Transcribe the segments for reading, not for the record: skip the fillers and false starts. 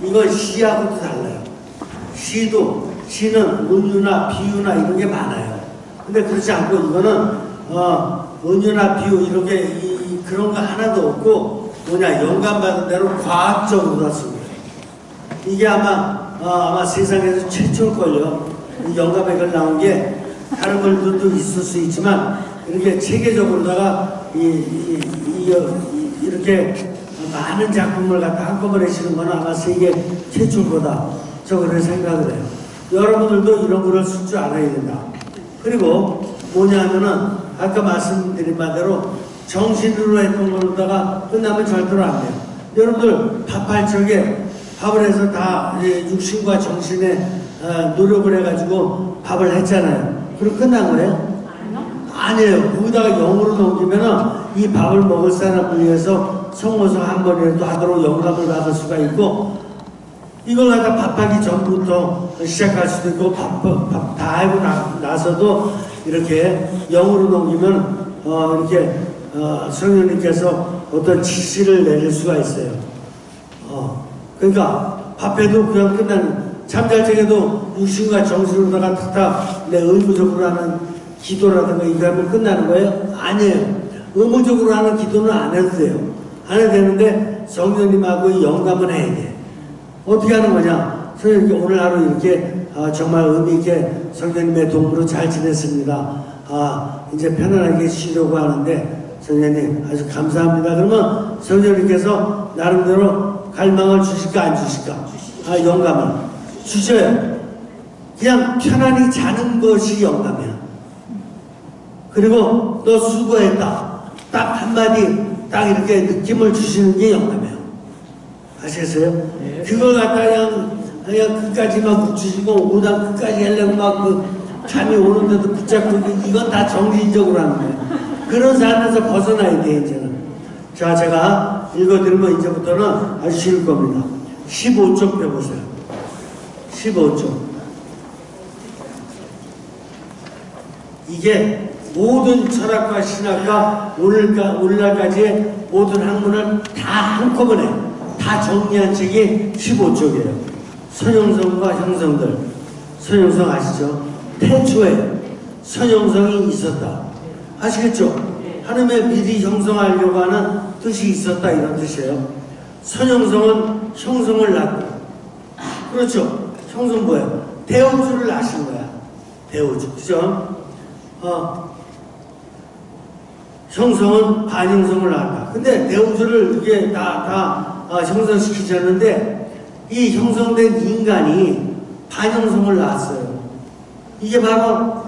이건 시하고도 달라요. 시는 은유나 비유나 이런 게 많아요. 근데 그렇지 않고 이거는 은유나 비유 이렇게 그런 거 하나도 없고 뭐냐 영감받은 대로 과학적으로 다 쓰고 이게 아마 세상에서 최초일걸요. 영감의 글 나온 게 다른 글들도 있을 수 있지만 이렇게 체계적으로다가 이렇게 많은 작품을 갖다 한꺼번에 쓰는 건 아마 세계 최초일 거다. 저 그렇게 생각을 해요. 여러분들도 이런 글을 쓸 줄 알아야 된다. 그리고 뭐냐면은 아까 말씀드린 바대로 정신으로 했던 걸로다가 끝나면 절대로 안 돼요. 여러분들 밥할 적에 밥을 해서 다 육신과 정신에 노력을 해가지고 밥을 했잖아요. 그럼 끝난 거예요? 아니에요. 거기다가 영으로 넘기면은 이 밥을 먹을 사람을 위해서 성모서 한 번이라도 하도록 영감을 받을 수가 있고 이걸 갖다 밥하기 전부터 시작할 수도 있고 밥 다 하고 나서도 이렇게 영으로 넘기면 이렇게 성령님께서 어떤 지시를 내릴 수가 있어요. 그러니까 밥해도 그냥 끝나는 잠잘 적에도 육신과 정신으로다가 탁탁 내 의무적으로 하는 기도라든가 이거 하면 끝나는 거예요? 아니에요. 의무적으로 하는 기도는 안 해도 돼요. 안 해도 되는데 성령님하고 이 영감은 해야 돼. 어떻게 하는 거냐? 성령님 오늘 하루 이렇게 정말 의미있게 성령님의 도움으로 잘 지냈습니다. 이제 편안하게 쉬려고 하는데 성령님 아주 감사합니다. 그러면 성령님께서 나름대로 갈망을 주실까 안 주실까? 영감을 주셔요. 그냥 편안히 자는 것이 영감이야. 그리고 너 수고했다. 딱 한마디 딱 이렇게 느낌을 주시는 게 영감이에요. 아시겠어요? 네. 그걸 갖다 그냥 끝까지만 붙이시고 오당 끝까지 하려고 막 잠이 오는데도 붙잡고 이건 다 정신적으로 하는 거예요. 그런 삶에서 벗어나야 돼 이제는. 자, 제가 읽어드리면 이제부터는 아주 쉬울 겁니다. 15쪽 펴보세요. 15쪽. 이게 모든 철학과 신학과 오늘날까지의 모든 학문을 다 한꺼번에 다 정리한 책이 15쪽이에요. 선형성과 형성들. 선형성 아시죠? 태초에 선형성이 있었다. 아시겠죠? 하나님의 미리 형성하려고 하는 뜻이 있었다 이런 뜻이에요. 선형성은 형성을 낳고 그렇죠? 형성 뭐예요? 대우주를 낳으신 거야. 대우주. 그죠? 형성은 반형성을 낳았다. 근데 대우주를 이게 다 형성시키셨는데 이 형성된 인간이 반형성을 낳았어요. 이게 바로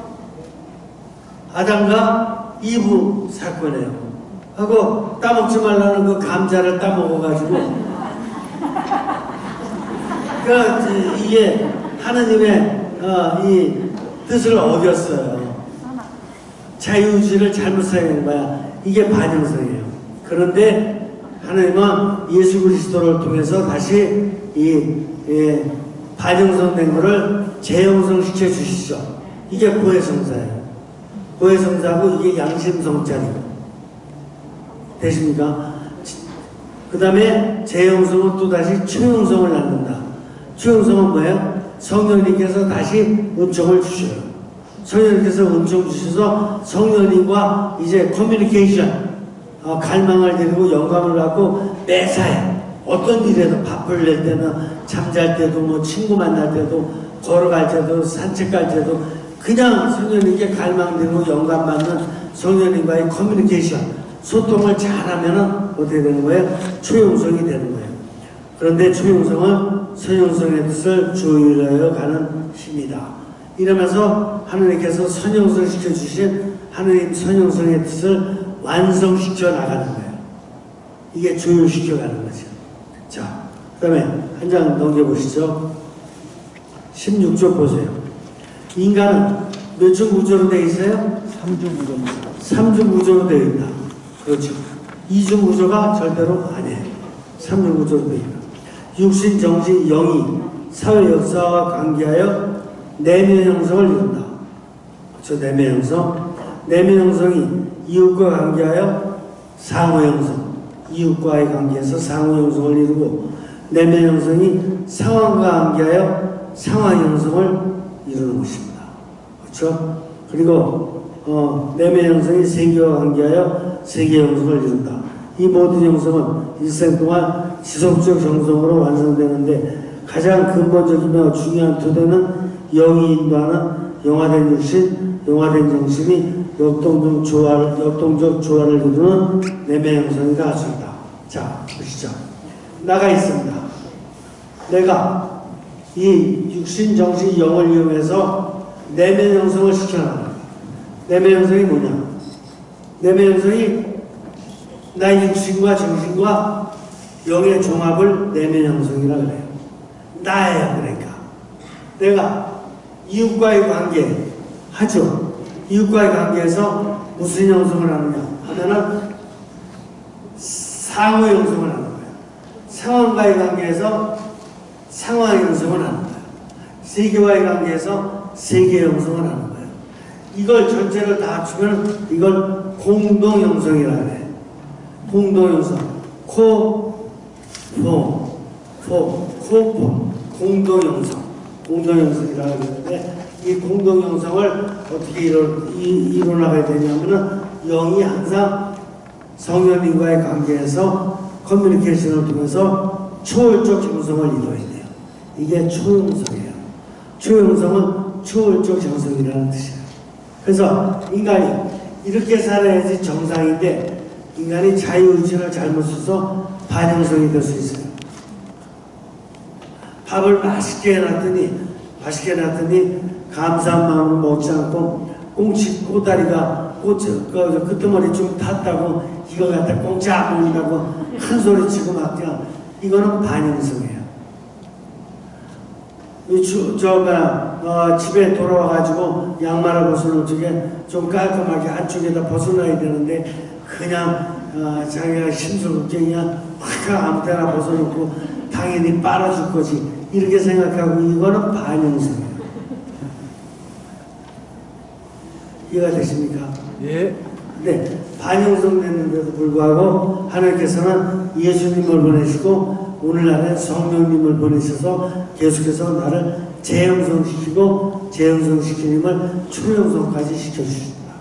아담과 이브 사건이에요. 하고 따먹지 말라는 그 감자를 따먹어가지고 그러니까 이게 하나님의 이 뜻을 어겼어요. 자유의지를 잘못 사용한 거야. 이게 반형성이에요. 그런데 하나님은 예수 그리스도를 통해서 다시 반형성된 거를 재형성시켜 주시죠. 이게 고해성사예요. 고해성사하고 이게 양심성자리고. 되십니까? 그 다음에 재형성은 또 다시 초형성을 낳는다. 초형성은 뭐예요? 성령님께서 다시 은총을 주셔요. 성령님께서 은총 주셔서 성령님과 이제 커뮤니케이션, 갈망을 드리고 영감을 갖고 매사에 어떤 일에도 밥을 낼 때는 잠잘 때도 뭐 친구 만날 때도 걸어갈 때도 산책 갈 때도 그냥 성령님께 갈망되고 영감 받는 성령님과의 커뮤니케이션, 소통을 잘하면은 어떻게 되는 거예요? 초용성이 되는 거예요. 그런데 초용성은 선용성의 뜻을 조율하여 가는 힘이다. 이러면서 하느님께서 선용성 시켜주신 하느님 선용성의 뜻을 완성시켜 나가는 거예요. 이게 조율시켜 가는 거죠. 자, 그 다음에 한 장 넘겨보시죠. 16쪽 보세요. 인간은 몇 중 구조로 되어 있어요? 3중 구조입니다. 3중 구조로 되어 있다. 그렇죠. 2중 구조가 절대로 아니에요. 3중 구조로 되어 있다. 육신, 정신, 영이 사회 역사와 관계하여 내면 형성을 이룬다. 그렇죠. 내면 형성. 내면 형성이 이웃과 관계하여 상호 형성. 이웃과의 관계에서 상호 형성을 이루고 내면 형성이 상황과 관계하여 상황 형성을 이루는 것입니다. 그렇죠? 그리고 내면 형성이 세계와 관계하여 세계 형성을 이룬다. 이 모든 형성은 일생 동안 지속적 형성으로 완성되는데 가장 근본적이며 중요한 토대는 영이 인도하는 영화된 육신, 영화된 정신이 역동적 조화를 이루는 내면 형성이다 할 수 있다. 자, 보시죠. 나가 있습니다. 내가 이 육신, 정신, 영을 이용해서 내면 형성을 시켜나간다. 내면 형성이 뭐냐? 내면 형성이 나의 육신과 정신과 영의 종합을 내면 형성이라고 그래요. 나예요, 그러니까. 내가 이웃과의 관계 하죠. 이웃과의 관계에서 무슨 형성을 하느냐 하면은 상호 형성을 하는 거예요. 상황과의 관계에서 상황 형성을 하는 거예요. 세계와의 관계에서 세계 형성을 하는 거예요. 이걸 전체를 다 합치면 이걸 공동 형성이라고 해요. 공동 형성. 공동 형성. 공동 형성이라고 하는데 이 공동 형성을 어떻게 이뤄나가야 되냐면은 영이 항상 성령님과의 관계에서 커뮤니케이션을 통해서 초월적 형성을 이루어야 돼요. 이게 초형성이에요. 초형성은 초월적 형성이라는 뜻이에요. 그래서 인간이 이렇게 살아야지 정상인데 인간이 자유의지를 잘못 써서 반형성이 될 수 있어요. 밥을 맛있게 해놨더니 감사한 마음을 먹지 않고 꼬다리가 끄트머리 좀 탔다고 이거 갖다 공짜 안 먹는다고 큰 소리 치고 막 그냥 이거는 반형성이에요. 집에 돌아와가지고 양말을 벗어놓은 쪽에 좀 깔끔하게 한쪽에다 벗어놔야 되는데 그냥 자기가 심술궂게 그냥 확 아무 데나 벗어놓고 당연히 빨아줄 거지 이렇게 생각하고 이거는 반형성이에요. 이해가 되십니까? 예. 네, 반형성 됐는데도 불구하고 하나님께서는 예수님을 보내시고 오늘날에 성령님을 보내셔서 계속해서 나를 재형성시키고 재형성시키님을 초형성까지 시켜주십니다.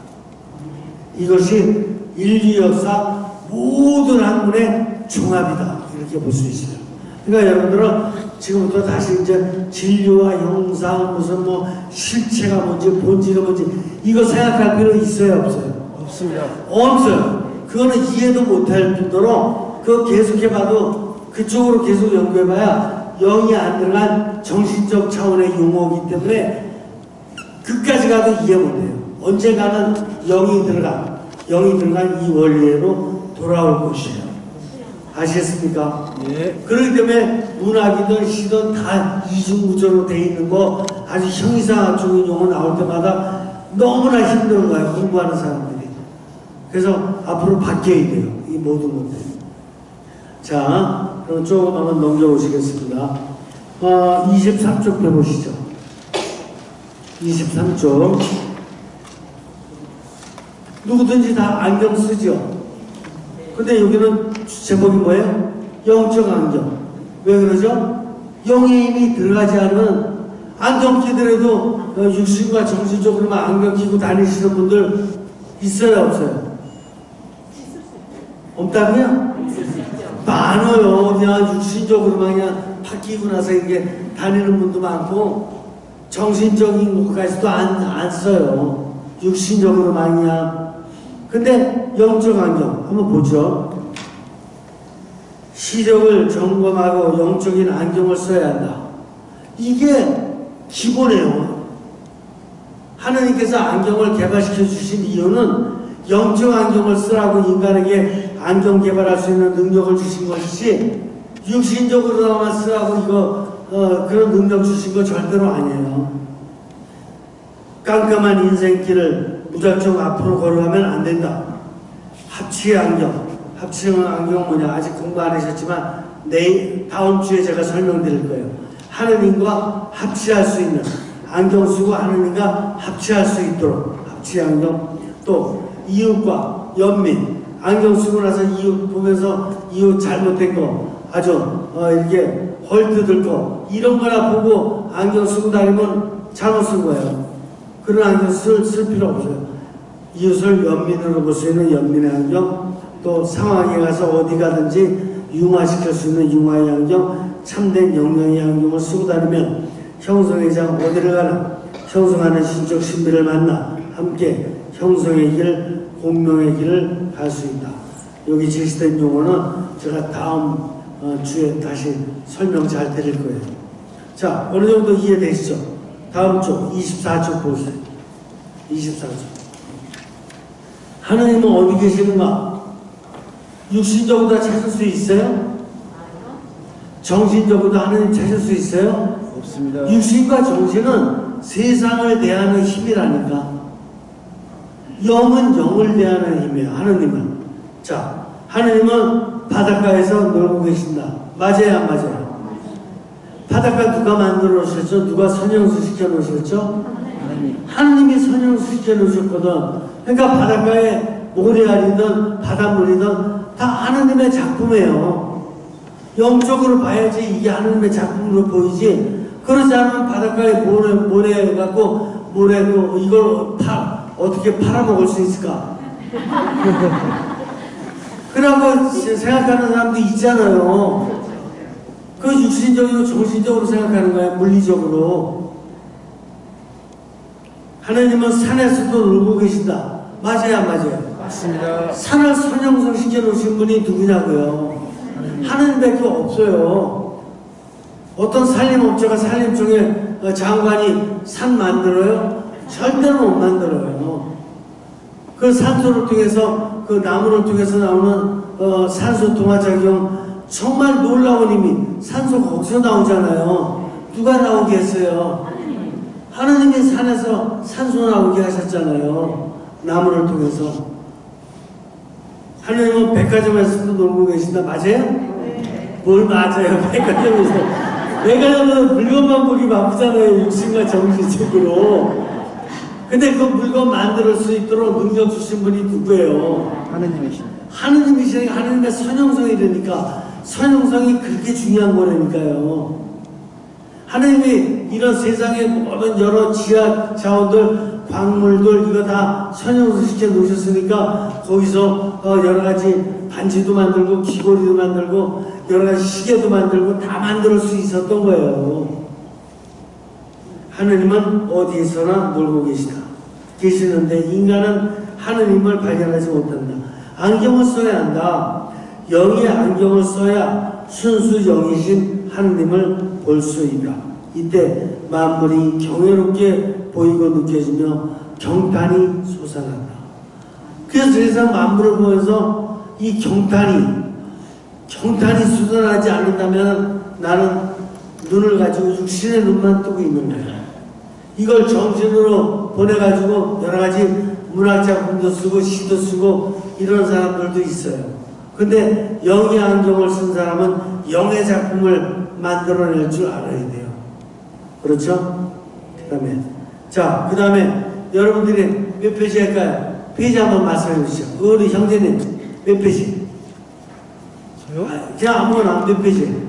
이것이 인류 역사 모든 학문의 종합이다 이렇게 볼 수 있어요. 그러니까 여러분들은 지금부터 다시 이제 진료와 형상 무슨 뭐 실체가 뭔지 본질이 뭔지 이거 생각할 필요 있어요 없어요? 없습니다. 없어요. 그거는 이해도 못할 뿐더러 그거 계속해봐도 그쪽으로 계속 연구해봐야 영이 안 들어간 정신적 차원의 용어이기 때문에 끝까지 가도 이해 못해요. 언젠가는 영이 들어간 이 원리로 돌아올 것이에요. 아시겠습니까? 예. 그렇기 때문에 문학이든 시든 다 이중구조로 돼 있는 거 아주 형이상학적인 용어 나올 때마다 너무나 힘든 거예요. 공부하는 사람들이. 그래서 앞으로 바뀌어야 돼요. 이 모든 것들. 자, 그럼 조금 한번 넘겨보시겠습니다. 23쪽 펴보시죠. 23쪽. 누구든지 다 안경 쓰죠. 근데 여기는 제목이 뭐예요? 영적 안경. 왜 그러죠? 영이 이미 들어가지 않으면 안경 끼더라도 육신과 정신적으로만 안경 끼고 다니시는 분들 있어요 없어요? 없다고요? 많아요. 그냥 육신적으로만 그냥 팍 끼고 나서 이게 다니는 분도 많고 정신적인 것까지도 안 써요. 육신적으로만 그냥. 근데 영적 안경 한번 보죠. 시력을 점검하고 영적인 안경을 써야 한다. 이게 기본이에요. 하나님께서 안경을 개발시켜 주신 이유는 영적 안경을 쓰라고 인간에게 안경 개발할 수 있는 능력을 주신 것이지 육신적으로만 쓰라고 이거 그런 능력 주신 거 절대로 아니에요. 깜깜한 인생길을 무작정 앞으로 걸어가면 안 된다. 합치의 안경. 합치의 안경 뭐냐? 아직 공부 안 하셨지만 다음 주에 제가 설명드릴 거예요. 하느님과 합치할 수 있는 안경 쓰고 하느님과 합치할 수 있도록 합치의 안경. 또 이웃과 연민. 안경 쓰고 나서 이웃 보면서 이웃 잘못된 거 아주 이렇게 헐뜯을거 이런 거나 보고 안경 쓰고 다니면 잘못 쓴 거예요. 그런 안경 쓸 필요 없어요. 이웃을 연민으로 볼 수 있는 연민의 안경, 또 상황에 가서 어디 가든지 융화시킬 수 있는 융화의 안경, 참된 영영의 안경을 쓰고 다니면 형성의 장 어디를 가나 형성하는 신적 신비를 만나 함께 형성의 길, 공명의 길을 갈 수 있다. 여기 제시된 용어는 제가 다음 주에 다시 설명 잘 드릴 거예요. 자, 어느 정도 이해되시죠? 다음 쪽 24쪽 보세요. 24쪽. 하느님은 어디 계시는가? 육신적으로 다 찾을 수 있어요? 정신적으로도 하느님 찾을 수 있어요? 없습니다. 육신과 정신은 세상을 대하는 힘이라니까. 영은 영을 대하는 힘이에요. 하느님은. 자, 하느님은 바닷가에서 놀고 계신다. 맞아요, 안 맞아요? 바닷가 누가 만들어 놓으셨죠? 누가 선형수 시켜 놓으셨죠? 하느님이 선형수 시켜 놓으셨거든. 그러니까 바닷가에 모래알이든 바닷물이든 다 하느님의 작품이에요. 영적으로 봐야지 이게 하느님의 작품으로 보이지. 그렇지 않으면 바닷가에 모래 갖고 이걸 어떻게 팔아먹을 수 있을까? 그러고 생각하는 사람도 있잖아요. 그 육신적이고 정신적으로 생각하는 거야, 물리적으로. 하나님은 산에서도 놀고 계신다. 맞아요, 안 맞아요? 맞습니다. 산을 선형성 시켜놓으신 분이 누구냐고요? 하나님밖에 없어요. 어떤 산림업자가 산림청에 장관이 산 만들어요? 절대로 못 만들어요. 그 산소를 통해서, 그 나무를 통해서 나오는 산소 동화작용, 정말 놀라운 힘이 산소가 거기서 나오잖아요. 누가 나오게 했어요? 하나님이 산에서 산소 나오게 하셨잖아요. 나무를 통해서. 하나님은 백화점에서도 놀고 계신다. 맞아요? 뭘 맞아요? 백화점에서. 백화점에서 물건만 보기 바쁘잖아요. 육신과 정신적으로. 근데 그 물건 만들 수 있도록 능력 주신 분이 누구예요? 하느님이십니다. 하느님이시니까 하느님의 선형성이라니까. 선형성이 그렇게 중요한 거라니까요. 하느님이 이런 세상의 모든 여러 지하 자원들, 광물들 이거 다 선형시켜 놓으셨으니까 거기서 여러 가지 반지도 만들고 귀걸이도 만들고 여러 가지 시계도 만들고 다 만들 수 있었던 거예요. 하느님은 어디에서나 놀고 계시는데 인간은 하느님을 발견하지 못한다. 안경을 써야 한다. 영의 안경을 써야 순수 영이신 하느님을 볼 수 있다. 이때 만물이 경외롭게 보이고 느껴지며 경탄이 솟아난다. 그래서 세상 만물을 보면서 이 경탄이 솟아나지 않는다면 나는 눈을 가지고 육신의 눈만 뜨고 있는 거야. 이걸 정신으로 보내가지고 여러 가지 문학작품도 쓰고 시도 쓰고 이런 사람들도 있어요. 근데 영의 안경을 쓴 사람은 영의 작품을 만들어낼 줄 알아야 돼요. 그렇죠? 그 다음에 여러분들이 몇 페이지 할까요? 페이지 한번 말씀해 주시죠. 우리 형제님 몇 페이지? 저요? 그냥 아무거나 몇 페이지?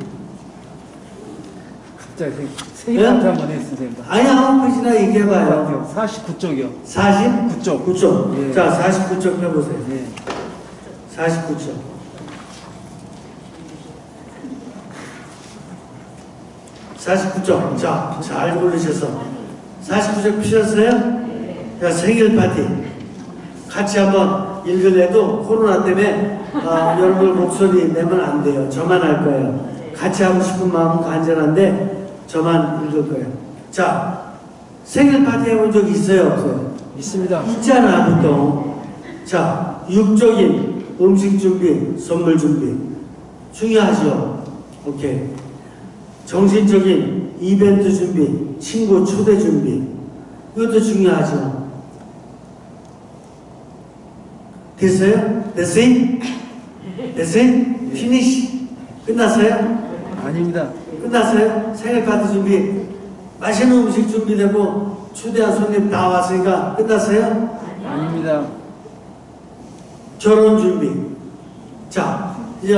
갑자기 생일한테 한번 했으면 아니 아무 페이지나 얘기해봐요. 49쪽이요. 49쪽? 9쪽. 예. 자 49쪽 해보세요. 예. 49쪽. 49쪽. 자, 잘 고르셔서. 49쪽 피셨어요? 자, 생일 파티. 같이 한번 읽으려도 코로나 때문에 여러분 목소리 내면 안 돼요. 저만 할 거예요. 같이 하고 싶은 마음은 간절한데 저만 읽을 거예요. 자, 생일 파티 해본 적 있어요? 없어요? 있습니다. 있잖아, 보통. 자, 육적인 음식 준비, 선물 준비. 중요하죠? 오케이. 정신적인 이벤트 준비, 친구 초대 준비. 이것도 중요하죠. 됐어요? 됐어요? 됐어요? 피니시? 끝났어요? 아닙니다. 끝났어요? 생일 파티 준비. 맛있는 음식 준비되고 초대한 손님 다 왔으니까 끝났어요? 아닙니다. 결혼 준비. 자, 이제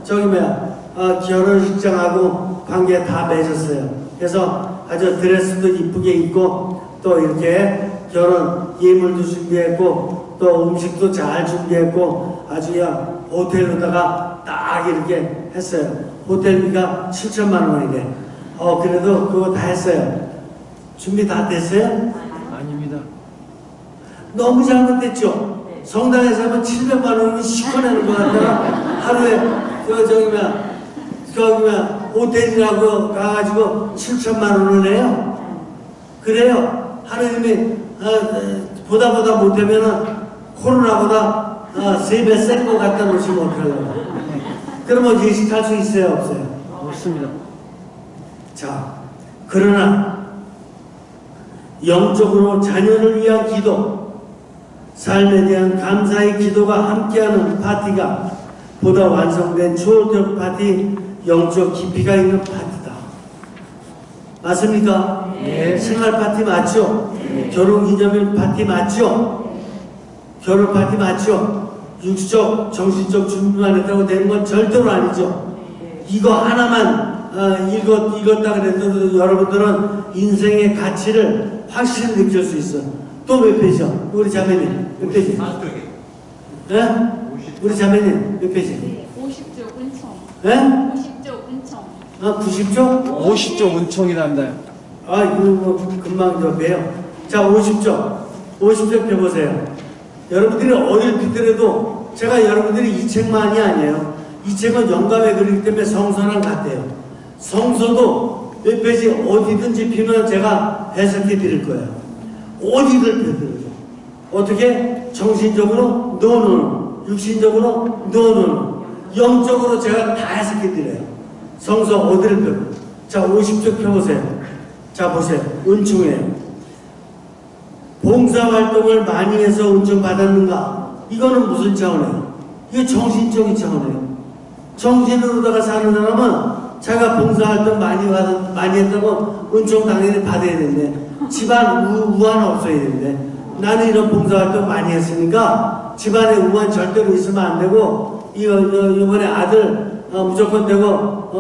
저기 뭐야 결혼식장하고 관계 다 맺었어요. 그래서 아주 드레스도 이쁘게 입고 또 이렇게 결혼 예물도 준비했고 또 음식도 잘 준비했고 아주 그냥 호텔로다가 딱 이렇게 했어요. 호텔비가 7천만 원이래. 그래도 그거 다 했어요. 준비 다 됐어요? 아닙니다. 너무 잘못됐죠? 성당에서 하면 700만 원이면 시커내는 것 같다가 하루에 저기면 호텔이라고 가가지고 7천만 원을 내요? 그래요. 하느님이 보다 못하면은 코로나보다 3배 센 거 갖다 놓으시면 어떡하려고. 그러면 예식할 수 있어요? 없어요? 없습니다. 자, 그러나 영적으로 자녀를 위한 기도, 삶에 대한 감사의 기도가 함께하는 파티가 보다 완성된 초월적 파티, 영적 깊이가 있는 파티다. 맞습니까? 네. 생활 파티 맞죠? 결혼기념일 파티 맞죠? 결혼 파티 맞죠? 육적, 정신적 준비만 했다고 되는 건 절대로 아니죠. 이거 하나만 읽었다 그래도 여러분들은 인생의 가치를 확실히 느낄 수 있어. 또 몇 페이지야? 우리 자매님 몇 페이지? 네? 우리 자매님 몇 페이지? 50조 은총. 네? 50조 은총. 90조? 50조 은총이랍니다. 이거 뭐 금방 저 배요. 자, 50조 펴보세요. 여러분들이 어릴 때라도 제가 여러분들이 이 책만이 아니에요. 이 책은 영감의 글이기 때문에 성서랑 같아요. 성서도 몇 페이지 어디든지 피면 제가 해석해 드릴 거예요. 어디를 펴드려요. 어떻게? 정신적으로 노는, 육신적으로 노는, 영적으로 제가 다 해석해 드려요. 성서 어디를 펴요? 자, 50쪽 펴보세요. 자, 보세요. 은총이에요. 봉사활동을 많이 해서 은총 받았는가? 이거는 무슨 차원이에요? 이게 정신적인 차원이에요. 정신으로다가 사는 사람은 자기가 봉사활동 많이 했다고 은총 당연히 받아야 되는데 집안 우한 없어야 되는데 나는 이런 봉사활동 많이 했으니까 집안에 우한 절대로 있으면 안 되고 이번에 아들 무조건 되고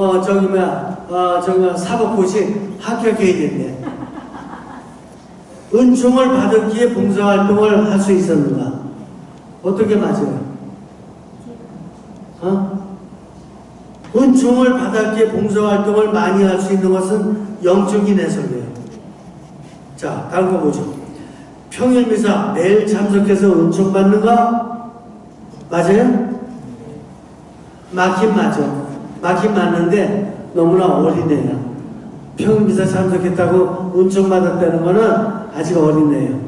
사법고시 합격해야 된대. 은총을 받았기에 봉사활동을 할 수 있었는가? 어떻게 맞아요? 은총을 받았기에 봉사활동을 많이 할 수 있는 것은 영적인 해석이에요. 자, 다음 거 보죠. 평일미사 매일 참석해서 은총 받는가? 맞아요? 맞긴 맞죠. 맞긴 맞는데 너무나 어린애야. 평일미사 참석했다고 은총 받았다는 거는 아직 어린애예요.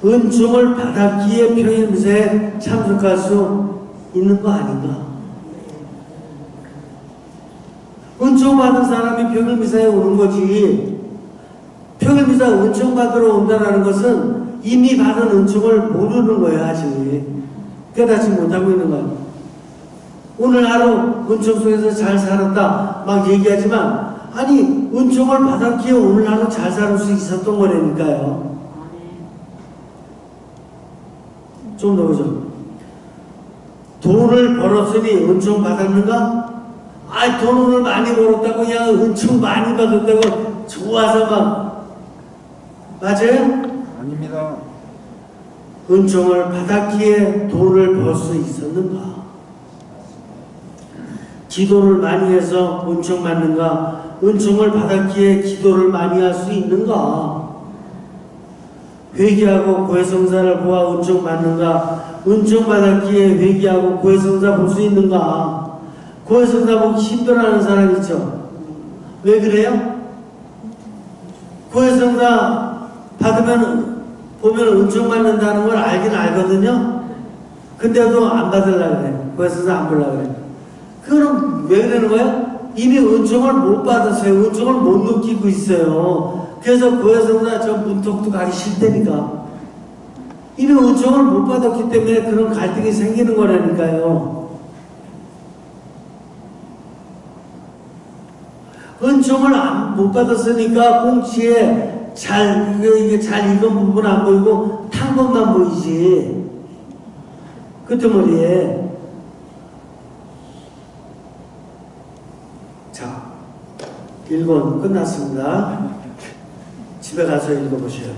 은총을 받았기에 평일미사에 참석할 수 있는 거 아닌가? 은총 받은 사람이 평일미사에 오는 거지. 평일미사 은총 받으러 온다는 것은 이미 받은 은총을 모르는 거예요. 아직 깨닫지 못하고 있는 거예요. 오늘 하루 은총 속에서 잘 살았다 막 얘기하지만 아니 은총을 받았기에 오늘 하루 잘 살 수 있었던 거라니까요. 좀 더 보죠. 돈을 벌었으니 은총 받았는가? 돈을 많이 벌었다고 그냥 은총 많이 받았다고 좋아서 막 맞아요? 아닙니다. 은총을 받았기에 돈을 벌 수 있었는가? 기도를 많이 해서 은총 받는가? 은총을 받았기에 기도를 많이 할 수 있는가? 회개하고 고해성사를 보아 은총 받는가? 은총 받았기에 회개하고 고해성사 볼 수 있는가? 고해성사 보기 힘들어하는 사람 있죠? 왜 그래요? 고해성사 보면 은총 받는다는 걸 알긴 알거든요? 근데도 안 받으려고 그래. 고해성사 안 보려고 그래. 그럼 왜 그러는 거예요? 이미 은총을 못 받았어요. 은총을 못 느끼고 있어요. 그래서 고해성사 저 문턱도 가기 싫다니까. 이미 은총을 못 받았기 때문에 그런 갈등이 생기는 거라니까요. 은총을 못 받았으니까 꽁치에 이게 잘 익은 부분 안 보이고 탄 것만 보이지. 끄트머리에. 1권 끝났습니다. 집에 가서 읽어보세요.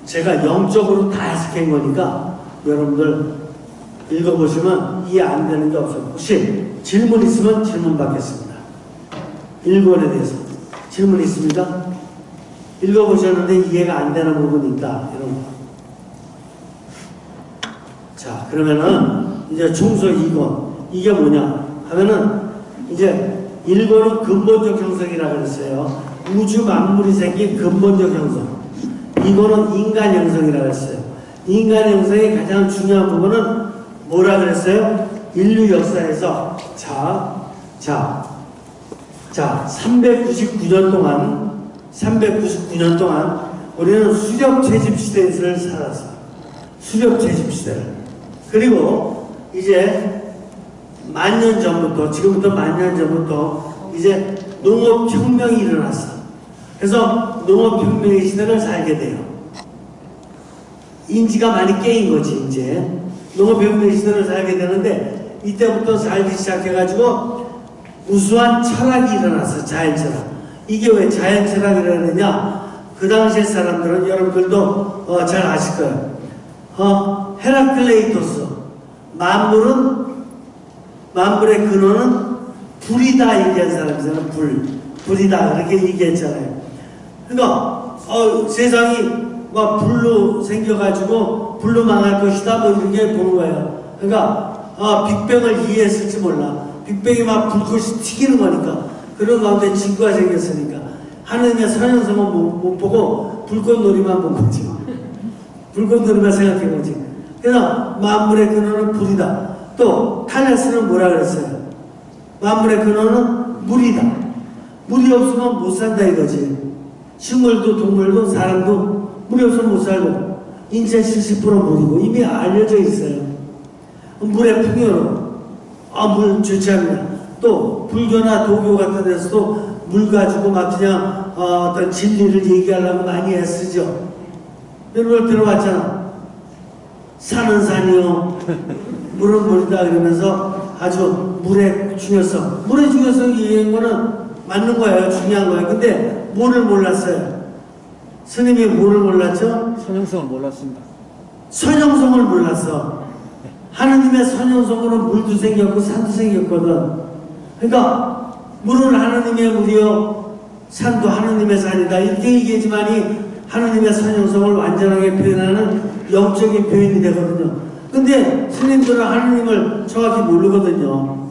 제가 영적으로 다 해석한 거니까 여러분들 읽어보시면 이해 안 되는 게 없어요. 혹시 질문 있으면 질문 받겠습니다. 1권에 대해서 질문 있습니까? 읽어보셨는데 이해가 안 되는 부분이 있다. 이런 거. 자, 그러면은 이제 총서 2권. 이게 뭐냐 하면은 이제 1권은 근본적 형성이라 그랬어요. 우주 만물이 생긴 근본적 형성. 2권은 인간 형성이라 그랬어요. 인간 형성의 가장 중요한 부분은 뭐라 그랬어요? 인류 역사에서 399년 동안 우리는 수렵 채집 시대를 살았어. 수렵 채집 시대를. 그리고 이제 만년 전부터, 지금부터 만년 전부터 이제 농업혁명이 일어났어. 그래서 농업혁명의 시대를 살게 돼요. 인지가 많이 깨인 거지, 이제. 농업혁명의 시대를 살게 되는데, 이때부터 살기 시작해가지고, 우수한 철학이 일어났어, 자연철학. 이게 왜 자연철학이라 그러냐? 그 당시의 사람들은 여러분들도 잘 아실 거예요. 헤라클레이토스. 만물의 근원은 불이다 얘기한 사람이잖아요. 불이다 그렇게 얘기했잖아요. 그러니까 세상이 막 불로 생겨가지고 불로 망할 것이다 뭐 이렇게 보는 거예요. 그러니까 빅뱅을 이해했을지 몰라. 빅뱅이 막 불꽃이 튀기는 거니까. 그런 가운데 지구가 생겼으니까 하느님의 선형성은 못 보고 불꽃놀이만 본 거지. 불꽃놀이만 생각해 보지. 그래서 만물의 근원은 불이다. 또 탈레스는 뭐라 그랬어요? 만물의 근원은 물이다. 물이 없으면 못 산다 이거지. 식물도 동물도 사람도 물이 없으면 못 살고 인체 70% 물이고 이미 알려져 있어요. 물의 풍요로 물 좋지 않냐. 또 불교나 도교 같은 데서도 물 가지고 막 그냥 어떤 진리를 얘기하려고 많이 애쓰죠. 여러분 들어봤잖아. 산은 산이요 물은 물이다 그러면서 아주 물의 중요성, 물의 중요성이 얘기한 거는 맞는 거예요. 중요한 거예요. 근데 뭐를 몰랐어요? 스님이 뭐를 몰랐죠? 선형성을 몰랐습니다. 선형성을 몰랐어. 하느님의 선형성으로 물도 생겼고 산도 생겼거든. 그러니까 물은 하느님의 물이요 산도 하느님의 산이다 이렇게 얘기하지만이 하느님의 선형성을 완전하게 표현하는 영적인 표현이 되거든요. 근데 스님들은 하느님을 정확히 모르거든요.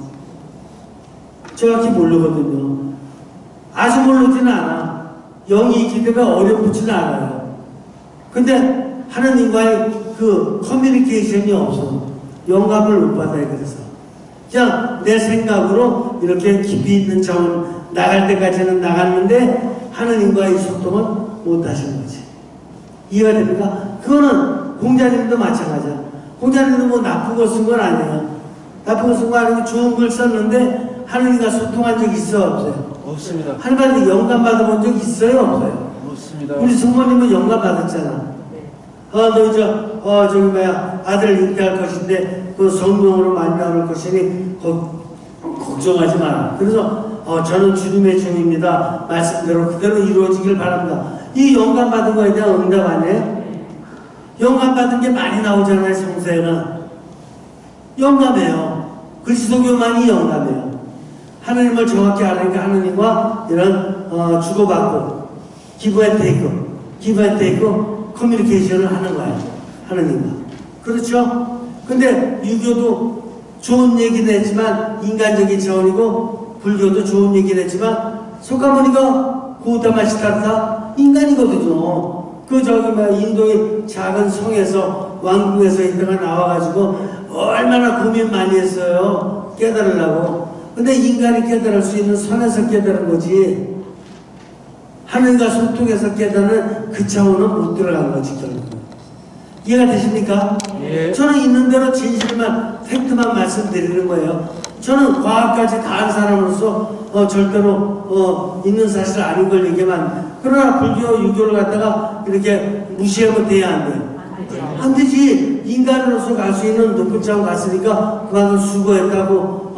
정확히 모르거든요. 아주 모르지는 않아. 영이 있기 때문에 어렵지는 않아요. 근데 하느님과의 그 커뮤니케이션이 없어. 영감을 못 받아요. 그래서 그냥 내 생각으로 이렇게 깊이 있는 차원 나갈 때까지는 나갔는데 하느님과의 소통을 못 하시는 거지. 이해가 됩니까? 그거는 공자님도 마찬가지야. 공자님도 뭐 나쁜 거 쓴 건 아니에요. 나쁜 거 쓴 거 아니고 좋은 글 썼는데 하느님과 소통한 적 있어요? 없어요? 없습니다. 하느님한테 영감 받아본 적 있어요? 없어요? 없습니다. 우리 성모님은 영감 받았잖아. 저기 뭐야 아들 잉태할 것인데 그 성령으로 만나올 것이니 걱정하지 마라. 그래서 저는 주님의 종입니다. 말씀대로 그대로 이루어지길 바랍니다. 이 영감 받은 거에 대한 응답 아니에요? 영감 받은 게 많이 나오잖아요. 성서에는 영감이에요. 그리스도교만이 영감이에요. 하느님을 정확히 알으니까 하느님과 이런 주고받고 기브 앤 테이크 커뮤니케이션을 하는 거예요. 하느님과. 그렇죠? 근데 유교도 좋은 얘기는 했지만 인간적인 차원이고 불교도 좋은 얘기는 했지만 속가모니가 고다마시타르타 인간이거든요. 인도의 작은 성에서 왕궁에서 있다가 나와가지고 얼마나 고민 많이 했어요. 깨달으려고. 근데 인간이 깨달을 수 있는 선에서 깨달은 거지. 하느님과 소통해서 깨닫는 그 차원은 못 들어간 거지. 이해가 되십니까? 예. 저는 있는 대로 진실만 팩트만 말씀드리는 거예요. 저는 과학까지 다 한 사람으로서 절대로 있는 사실 아닌 걸 얘기하면, 그러나 불교 유교를 갖다가 이렇게 무시하면 돼야 안 돼요. 안 되지. 인간으로서 갈 수 있는 높은 차원 갔으니까 그만큼 수고했다고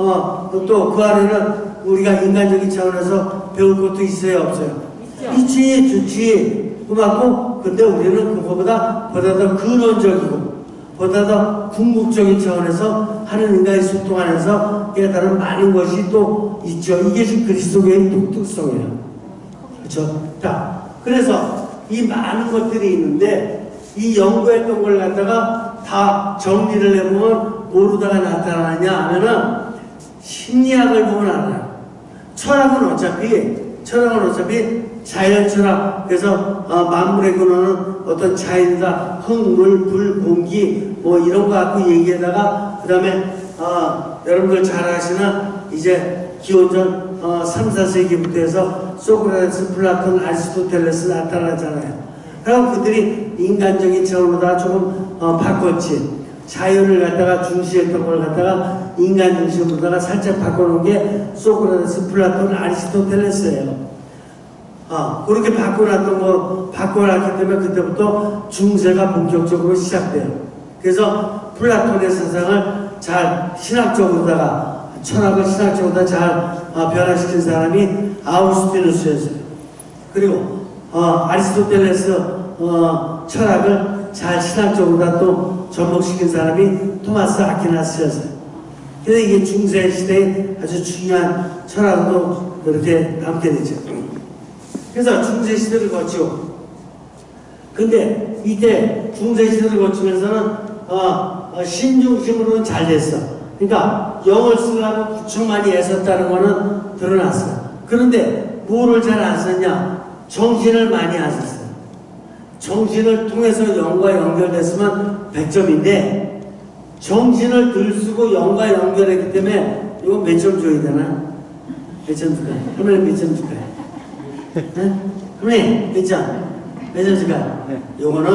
또 그 안에는 우리가 인간적인 차원에서 배울 것도 있어요, 없어요? 있죠. 있지, 좋지. 그 맞고, 근데 우리는 그거보다 더 근원적이고, 보다 더 궁극적인 차원에서 하는 인간이 소통하면서 깨달은 많은 것이 또 있죠. 이게 지금 그리스도교의 독특성이에요. 그렇죠? 자, 그래서 이 많은 것들이 있는데 이 연구했던 걸 갖다가 다 정리를 해보면 모르다가 나타나냐 하면은 심리학을 보면 알아요. 철학은 어차피 자연 철학, 그래서 만물의 근원은 어떤 자연이다, 흙, 물, 불, 공기 뭐 이런 거 갖고 얘기하다가 그 다음에 여러분들 잘 아시는 이제 기원전 3, 4세기부터 해서 소크라테스, 플라톤, 아리스토텔레스 나타나잖아요. 그럼 그들이 인간적인 차원으로다 조금 바꿨지. 자연을 갖다가 중시했던 걸 갖다가 인간 중심으로다가 살짝 바꿔놓은 게 소크라테스, 플라톤, 아리스토텔레스예요. 그렇게 바꿔놨기 때문에 그때부터 중세가 본격적으로 시작돼요. 그래서 플라톤의 세상을 잘 신학적으로다가, 철학을 신학적으로다가 잘 변화시킨 사람이 아우구스티누스였어요. 그리고 아리스토텔레스 철학을 잘 신학적으로다 또 접목시킨 사람이 토마스 아퀴나스였어요. 그래서 이게 중세 시대의 아주 중요한 철학으로 그렇게 남게 되죠. 그래서 중세 시대를 거치고, 근데 이때 중세 시대를 거치면서는 신중심으로는 잘 됐어. 그러니까 영을 쓰려고 무척 많이 애썼다는 거는 드러났어요. 그런데 뭐를 잘 안 썼냐? 정신을 많이 안 썼어요. 정신을 통해서 영과 연결됐으면 100점인데 정신을 들 쓰고 영과 연결했기 때문에 이거 몇 점 줘야 되나? 몇 점 줄까요? 그러면 몇 점 줄까요? 네? 그러면 몇 점? 몇 점 줄까요? 요거는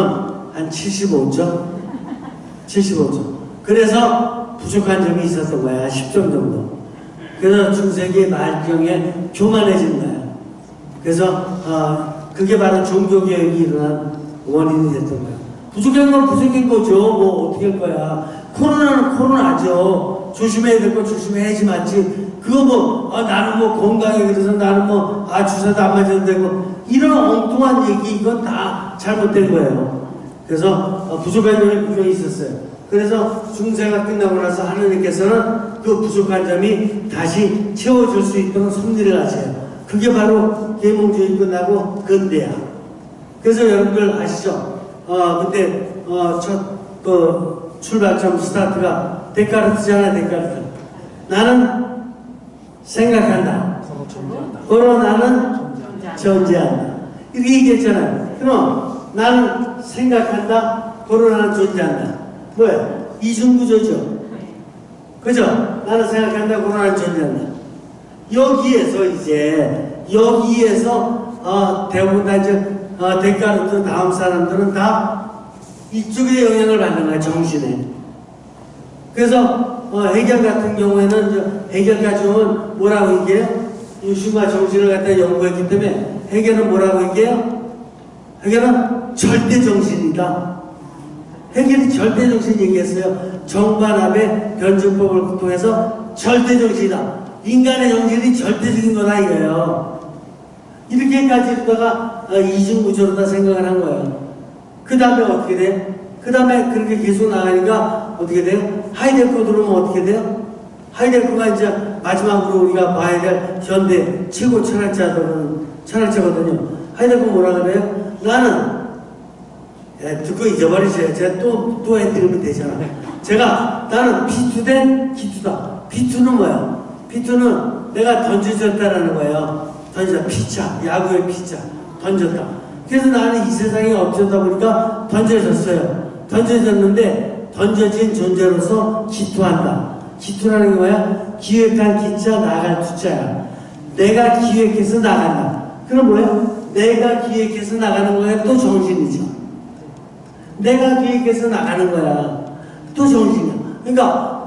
한 75점? 75점. 그래서 부족한 점이 있었던 거야. 10점 정도. 그래서 중세기 말경에 교만해진 거야. 그래서 그게 바로 종교개혁이 일어난 원인이 됐던 거야. 부족한 건 부족한 거죠. 뭐 어떻게 할 거야. 코로나는 코로나죠. 조심해야 될 거 조심해야지 맞지. 그거 뭐 나는 뭐 건강에 그래서 나는 뭐 주사도 안 맞아도 되고 이런 엉뚱한 얘기 이건 다 잘못된 거예요. 그래서 부족한 점이 분명히 있었어요. 그래서 중세가 끝나고 나서 하느님께서는 그 부족한 점이 다시 채워줄 수 있도록 섭리를 하세요. 그게 바로 계몽주의 끝나고 근대야. 그래서 여러분들 아시죠? 그때 첫 출발점 스타트가 데카르트잖아. 데카르트. 나는 생각한다. 바로 나는 존재한다. 이렇게 얘기했잖아요. 그럼 나는 생각한다. 바로 나는 존재한다. 뭐야? 이중구조죠. 그죠? 나는 생각한다. 바로 나는 존재한다. 여기에서 대부분 다 이제 데카르트 다음 사람들은 다 이쪽에 영향을 받는 거야. 정신에. 그래서 해결 같은 경우에는 이제 해결까지 오면 뭐라고 얘기해요? 유심과 정신을 갖다 연구했기 때문에 해결은 뭐라고 얘기해요? 해결은 절대 정신이다. 해결이 절대 정신 얘기했어요. 정반합의 변증법을 통해서 절대 정신이다. 인간의 정신이 절대적인 거다 이거예요. 이렇게까지 하다가 이중구조로다 생각을 한 거예요. 그 다음에 어떻게 돼? 그 다음에 그렇게 계속 나가니까 어떻게 돼요? 하이데거 들어오면 어떻게 돼요? 하이데거가 이제 마지막으로 우리가 봐야 될 현대 최고 철학자거든요. 하이데거 뭐라 그래요? 나는 듣고 잊어버리세요. 제가 또 해드리면 되잖아. 나는 P2된 기투다. P2는 뭐야? P2는 내가 던져졌다라는 거예요. 피차, 야구의 피차, 던졌다. 그래서 나는 이 세상에 어쩌다 보니까 던져졌어요. 던져졌는데 던져진 존재로서 기투한다. 기투라는 게 뭐야? 기획한 기자, 나갈 투자야. 내가 기획해서 나간다. 그럼 뭐야? 내가 기획해서 나가는 거야. 또 정신이죠. 내가 기획해서 나가는 거야. 또 정신이야. 그러니까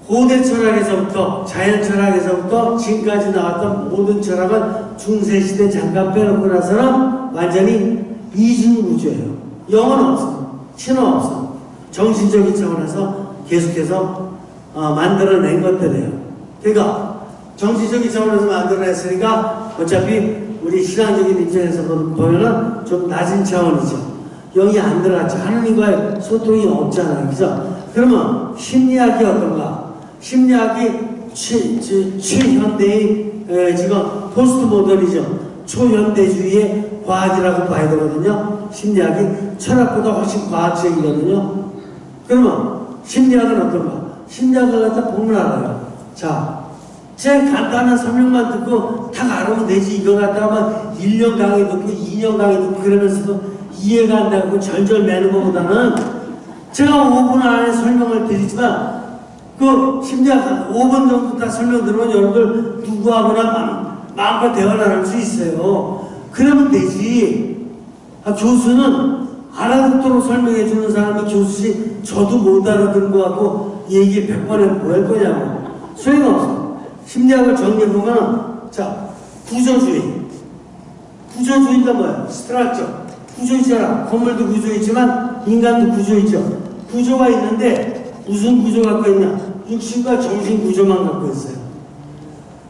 고대 철학에서부터 자연 철학에서부터 지금까지 나왔던 모든 철학은 중세시대 잠깐 빼놓고 나서는 완전히 이중구조예요. 영은 없어. 신은 없어. 정신적인 차원에서 계속해서 만들어낸 것들이에요. 그러니까 정치적인 차원에서 만들어냈으니까 어차피 우리 신앙적인 입장에서 보면은 좀 낮은 차원이죠. 영이 안 들어갔죠. 하느님과의 소통이 없잖아요. 그죠? 그러면 심리학이 어떤가? 심리학이 최현대의 지금 포스트 모더니즘, 초현대주의의 과학이라고 봐야 되거든요. 심리학이 철학보다 훨씬 과학적이거든요. 그러면 심리학은 어떤가? 심리학을 갖다 보면 알아요. 자, 제 간단한 설명만 듣고 다 알으면 되지. 이거 갖다가 1년 강의 듣고 2년 강의 듣고 그러면서도 이해가 안 되고 절절 매는 것보다는 제가 5분 안에 설명을 드리지만 그 심리학 5분 정도 다 설명 들으면 여러분들 누구하거나 마음껏 대화를 할 수 있어요. 그러면 되지. 교수는 알아듣도록 설명해 주는 사람이 교수지 저도 못 알아듣는 거 같고 얘기 100번에 뭐 할 거냐고. 소용없어. 심리학을 정리해보면 자, 구조주의. 구조주의가 뭐야? 스트럭처. 구조 있잖아. 건물도 구조 있지만 인간도 구조 있죠. 구조가 있는데 무슨 구조 갖고 있냐? 육신과 정신 구조만 갖고 있어요.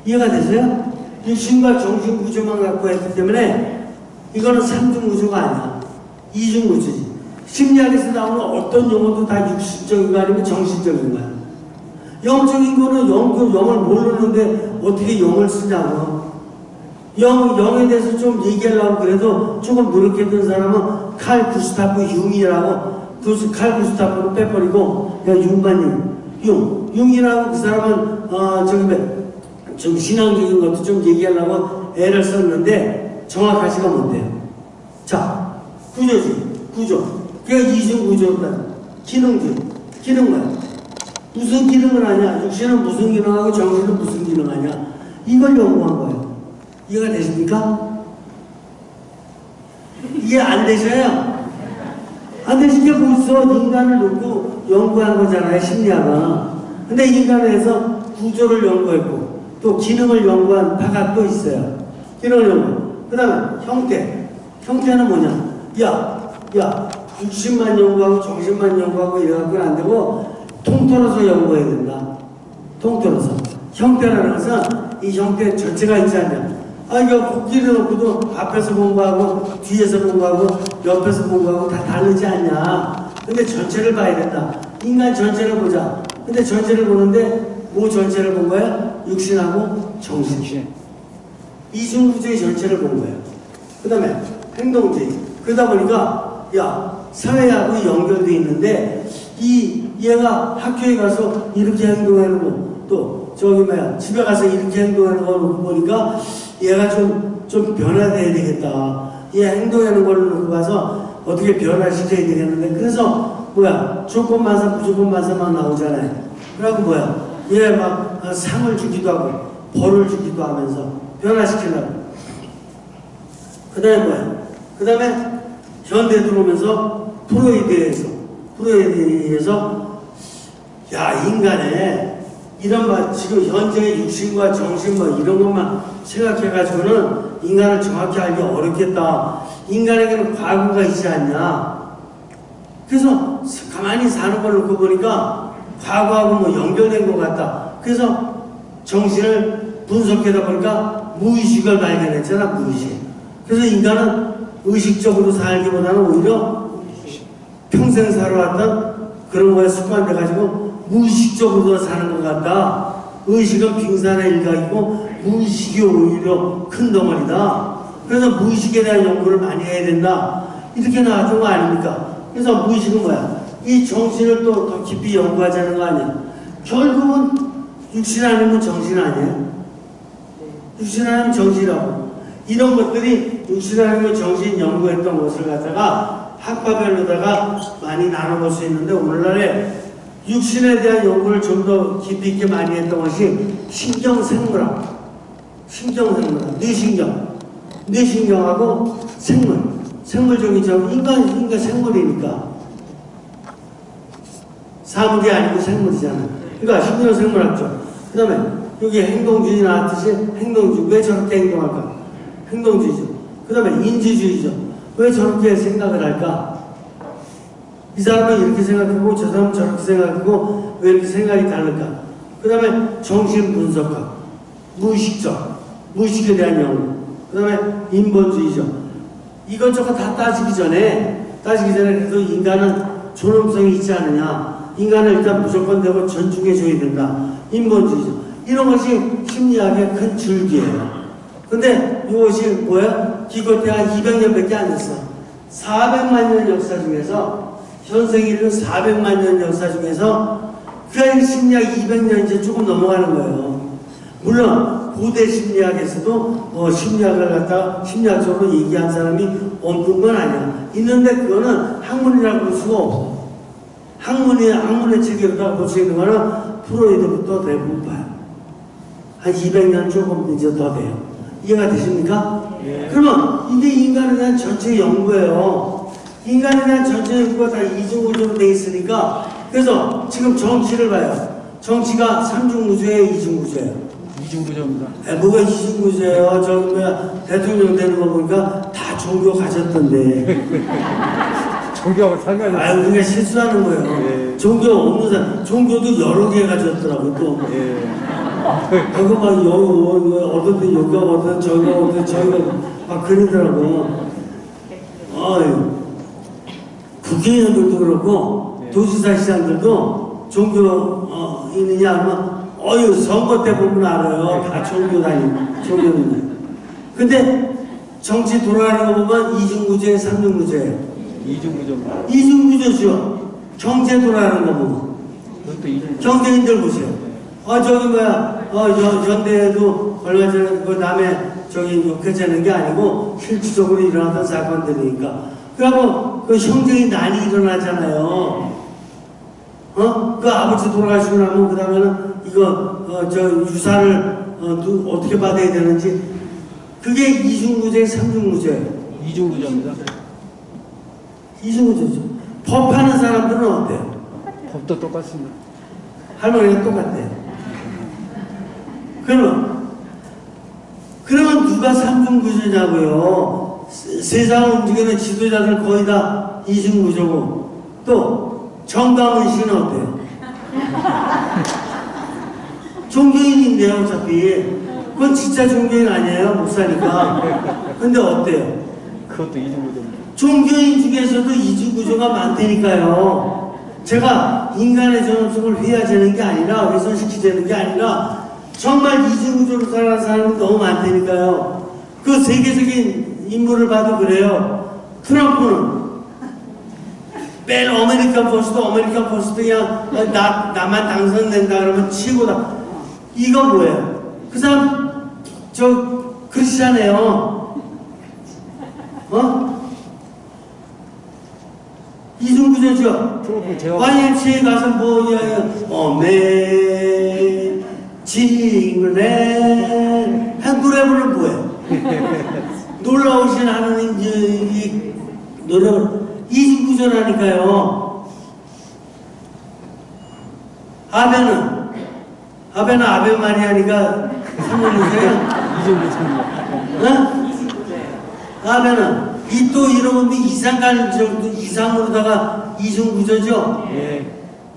이해가 되세요? 육신과 정신 구조만 갖고 있기 때문에 이거는 삼중 구조가 아니야. 이중 구조지. 심리학에서 나오는 어떤 용어도 다 육신적인 거 아니면 정신적인 거야. 영적인 거는 영을 모르는데 어떻게 영을 쓰냐고. 영에 대해서 좀 얘기하려고 그래도 조금 노력했던 사람은 칼 구스타프 융이라고 칼 구스타프를 빼버리고 그냥 융만 융이라고 그 사람은 좀 신앙적인 것도 좀 얘기하려고 애를 썼는데 정확하지가 못해요. 자, 구조. 그게 이중 구조다. 기능만. 무슨 기능을 하냐? 육신은 무슨 기능하고 정신은 무슨 기능하냐? 이걸 연구한 거예요. 이해가 되십니까? 이해 안 되셔요? 안 되신 게 벌써 인간을 놓고 연구한 거잖아요, 심리학은. 근데 인간에서 구조를 연구했고, 또 기능을 연구한 바가 또 있어요. 기능을 연구. 그 다음에 형태. 형태는 뭐냐? 야, 육신만 연구하고 정신만 연구하고 이래갖고는 안 되고, 통틀어서 연구해야 된다. 통틀어서. 형태라는 것은 이 형태 전체가 있지 않냐. 이거 코끼리 놓고도 앞에서 공부하고 뒤에서 공부하고 옆에서 공부하고 다 다르지 않냐. 근데 전체를 봐야 된다. 인간 전체를 보자. 근데 전체를 보는데 뭐 전체를 본 거야? 육신하고 정신. 이중구조의 전체를 본 거예요. 그 다음에 행동주의. 그러다 보니까 사회하고 연결되어 있는데 얘가 학교에 가서 이렇게 행동하고 또 집에 가서 이렇게 행동하는 걸 놓고 보니까 얘가 좀 변화돼야 되겠다. 얘 행동하는 걸 놓고 가서 어떻게 변화시켜야 되겠는데 그래서 조건만사 무조건만사만 나오잖아요. 그래갖고 얘 막 상을 주기도 하고 벌을 주기도 하면서 변화시키려고. 그 다음에 현대 들어오면서 프로이드에 의해서 인간의 이런 지금 현재의 육신과 정신 이런 것만 생각해가지고는 인간을 정확히 알기 어렵겠다. 인간에게는 과거가 있지 않냐. 그래서 가만히 사는 걸 놓고 보니까 과거하고 연결된 것 같다. 그래서 정신을 분석하다 보니까 무의식을 발견했잖아, 무의식. 그래서 인간은 의식적으로 살기보다는 오히려 평생 살아왔던 그런 거에 습관돼가지고 무의식적으로 사는 것 같다. 의식은 빙산의 일각이고 무의식이 오히려 큰 덩어리다. 그래서 무의식에 대한 연구를 많이 해야 된다. 이렇게 나왔던 거 아닙니까? 그래서 무의식은 뭐야? 이 정신을 또 더 깊이 연구하자는 거 아니야? 결국은 육신 아니면 정신 아니에요? 육신 아니면 정신이라고. 이런 것들이 육신 아니면 정신 연구했던 것을 갖다가 학파별로다가 많이 나눠볼 수 있는데 오늘날에 육신에 대한 연구를 좀 더 깊이 있게 많이 했던 것이 신경생물학. 뇌신경하고 생물적인 인간 생물이니까 사물이 아니고 생물이잖아. 그러니까 신경생물학죠. 그 다음에 여기 행동주의 나왔듯이 행동주의. 왜 저렇게 행동할까? 행동주의죠. 그 다음에 인지주의죠. 왜 저렇게 생각을 할까? 이 사람은 이렇게 생각하고 저 사람은 저렇게 생각하고 왜 이렇게 생각이 다를까? 그 다음에 정신분석학. 무의식에 대한 연구. 그 다음에 인본주의죠. 이것저것 다 따지기 전에 그래도 인간은 존엄성이 있지 않느냐. 인간을 일단 무조건 되고 존중해줘야 된다. 인본주의죠. 이런 것이 심리학의 큰 줄기예요. 근데 이것이 뭐야? 기껏해 한 200년밖에 안 됐어. 400만 년 역사 중에서, 현생 인류 400만 년 역사 중에서 그 심리학 200년 이제 조금 넘어가는 거예요. 물론 고대 심리학에서도 심리학을 갖다가 심리학적으로 얘기한 사람이 없는 건 아니야. 있는데 그거는 학문이라고 볼 수가 없어. 학문의 체계로다 볼 수 있는 거는 프로이드부터 대부분 봐요. 한 200년 조금 이제 더 돼요. 이해가 되십니까? 예. 그러면 이게 인간에 대한 전체 연구예요. 인간에 대한 전체 연구가 다 이중구조로 돼 있으니까, 그래서 지금 정치를 봐요. 정치가 삼중구조예요, 이중구조예요? 이중구조입니다. 뭐가 이중구조예요? 저기 뭐야, 대통령 되는 거 보니까 다 종교 가졌던데. 종교하고 상관이 없어요. 우리가 실수하는 거예요. 예. 종교 없는 사람, 종교도 여러 개 가졌더라고, 또. 예. 그거 막, 어떤 데 여기가 어떤, 저기가 어떤, 저기가 막 그러더라고. 국회의원들도 그렇고, 예. 도지사 시장들도 종교, 있느냐 하면, 선거 때 보면 알아요. 다 종교는. 근데 정치 돌아가는 거 보면 이중구조에 삼중구조예요. 이중구조입니다. 이중구조죠. 경제 돌아가는 거 보면. 그것도 이중구조. 경제인들 보세요. 저기 뭐야, 연대에도 얼마 전에 그 남의 저기 욕해자는 게 아니고 실질적으로 일어났던 사건들이니까. 그리고 그 형제의 난이 일어나잖아요. 그 아버지 돌아가시고 나면 그 다음에는 이거, 유산을, 어떻게 받아야 되는지. 그게 이중구조에 삼중구조예요. 이중구조입니다. 이중구조죠. 법하는 사람들은 어때요? 법도 똑같습니다. 할머니가 똑같대요. 그러면 누가 삼중구조냐고요? 세상을 움직이는 지도자들 거의 다 이중구조고, 또 정광훈 씨는 어때요? 종교인인데요, 어차피. 그건 진짜 종교인 아니에요, 목사니까. 근데 어때요? 그것도 이중구조입니다. 종교인 중에서도 이중구조가 많다니까요. 제가 인간의 존엄성을 회하자는 게 아니라, 훼손시키자는 게 아니라, 정말 이중구조로 살아가는 사람이 너무 많다니까요. 그 세계적인 인물을 봐도 그래요. 트럼프는 맨 아메리칸 퍼스트 그냥 나만 당선된다 그러면 최고다. 이건 뭐예요? 그 사람 크리스찬이에요. 이중구조죠. 트럼프 제가 YMCA 가서 징글맨 한 노래 부르면 뭐예요? 놀라우신 하나님 이 노래 이중구조라니까요. 아베는 아베 마리아니까 3년이세요? 이중구조입니다. 아베는 또 이러면 이상 가는 정도 이상으로다가 이중구조죠. 예.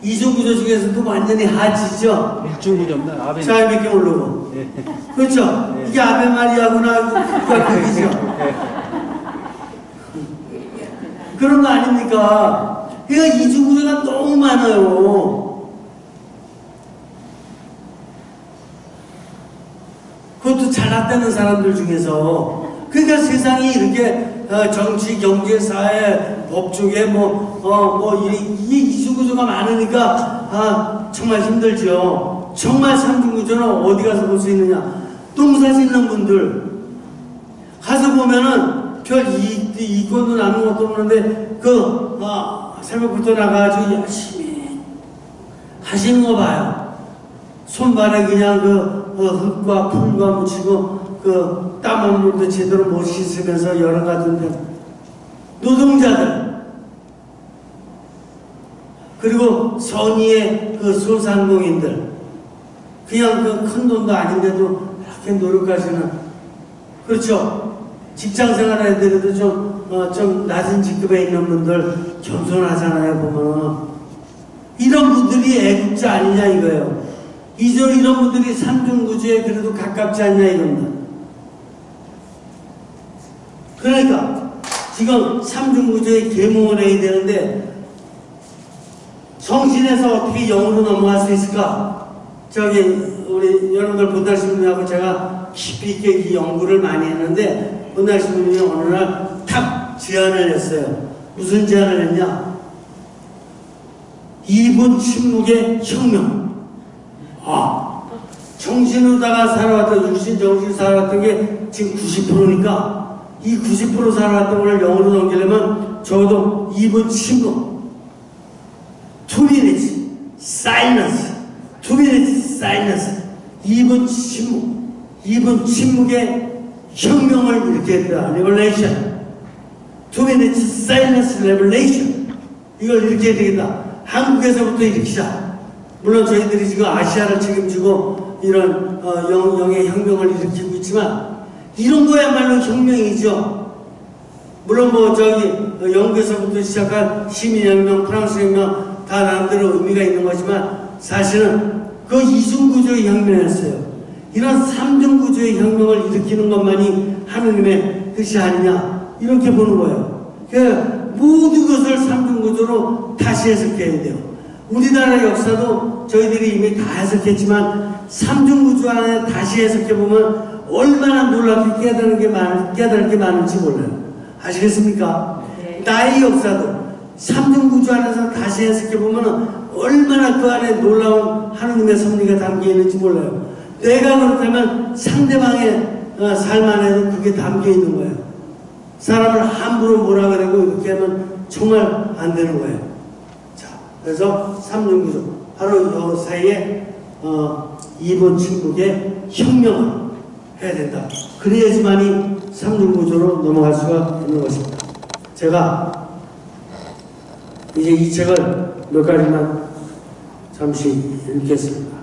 이중구조 중에서도 완전히 하지죠. 일중구조입니다. 아베. 자유밖에 모르고. 예. 그렇죠. 예. 이게 아베 마리아구나. 그가 그기죠. 그런 거 아닙니까? 그러니까 이중구조가 너무 많아요. 그것도 잘났다는 사람들 중에서. 그러니까 세상이 이렇게 정치, 경제, 사회, 법 쪽에 이 이중구조가 많으니까 정말 힘들죠. 정말 삼중구조는 어디 가서 볼 수 있느냐? 농사 짓는 분들 가서 보면은 별 이권도 나는 것도 없는데 새벽부터 나가가지고 열심히 하시는 거 봐요. 손발에 그냥 흙과 풀과 묻히고 땀 한 물도 제대로 못 씻으면서 여러 가지 노동자들, 그리고 선의의 소상공인들, 그냥 큰 돈도 아닌데도 이렇게 노력하시는, 그렇죠. 직장 생활 애들도 좀 낮은 직급에 있는 분들 겸손하잖아요, 보면. 이런 분들이 애국자 아니냐 이거예요. 이런 분들이 삼중구조에 그래도 가깝지 않냐 이겁니다. 그러니까 지금 삼중구조에 계몽을 해야 되는데 정신에서 어떻게 영으로 넘어갈 수 있을까? 저기 우리 여러분들 본달신 분하고 제가 깊이 있게 이 연구를 많이 했는데 본달신 분이 어느 날 탁 제안을 했어요. 무슨 제안을 했냐? 2분 침묵의 혁명. 정신으로다가 살아왔던, 육신 정신 살아왔던 게 지금 90%니까 이 90% 살아왔던 걸 영으로 넘기려면 적어도 2분 침묵. 2 minutes silence. 2 minutes silence. 2분 침묵. 2분 침묵의 혁명을 일으켰다. Revelation. 2 minutes silence revelation. 이걸 일으켜야 되겠다. 한국에서부터 일으키자. 물론 저희들이 지금 아시아를 책임지고 이런 영의 혁명을 일으키고 있지만 이런 거야말로 혁명이죠. 물론 뭐 저기 영국에서부터 시작한 시민혁명, 프랑스혁명 다 나름대로 의미가 있는 거지만 사실은 그 이중구조의 혁명이었어요. 이런 삼중구조의 혁명을 일으키는 것만이 하느님의 뜻이 아니냐 이렇게 보는 거예요. 그러니까 모든 것을 삼중구조로 다시 해석해야 돼요. 우리나라 역사도 저희들이 이미 다 해석했지만 삼중구조 안에 다시 해석해보면 얼마나 놀랍게 깨달을 게 많은지 몰라요. 아시겠습니까? 네. 나의 역사도 삼중구조 안에서 다시 해석해보면 얼마나 그 안에 놀라운 하느님의 섭리가 담겨 있는지 몰라요. 내가 그렇다면 상대방의 삶 안에도 그게 담겨 있는 거예요. 사람을 함부로 뭐라 그러고 이렇게 하면 정말 안 되는 거예요. 자, 그래서 삼중구조 바로 이 사이에 2분 침묵의 혁명을 해야 된다. 그래야지만이 삼중구조로 넘어갈 수가 있는 것입니다. 제가 이제 이 책을 몇 가지만 잠시 읽겠습니다.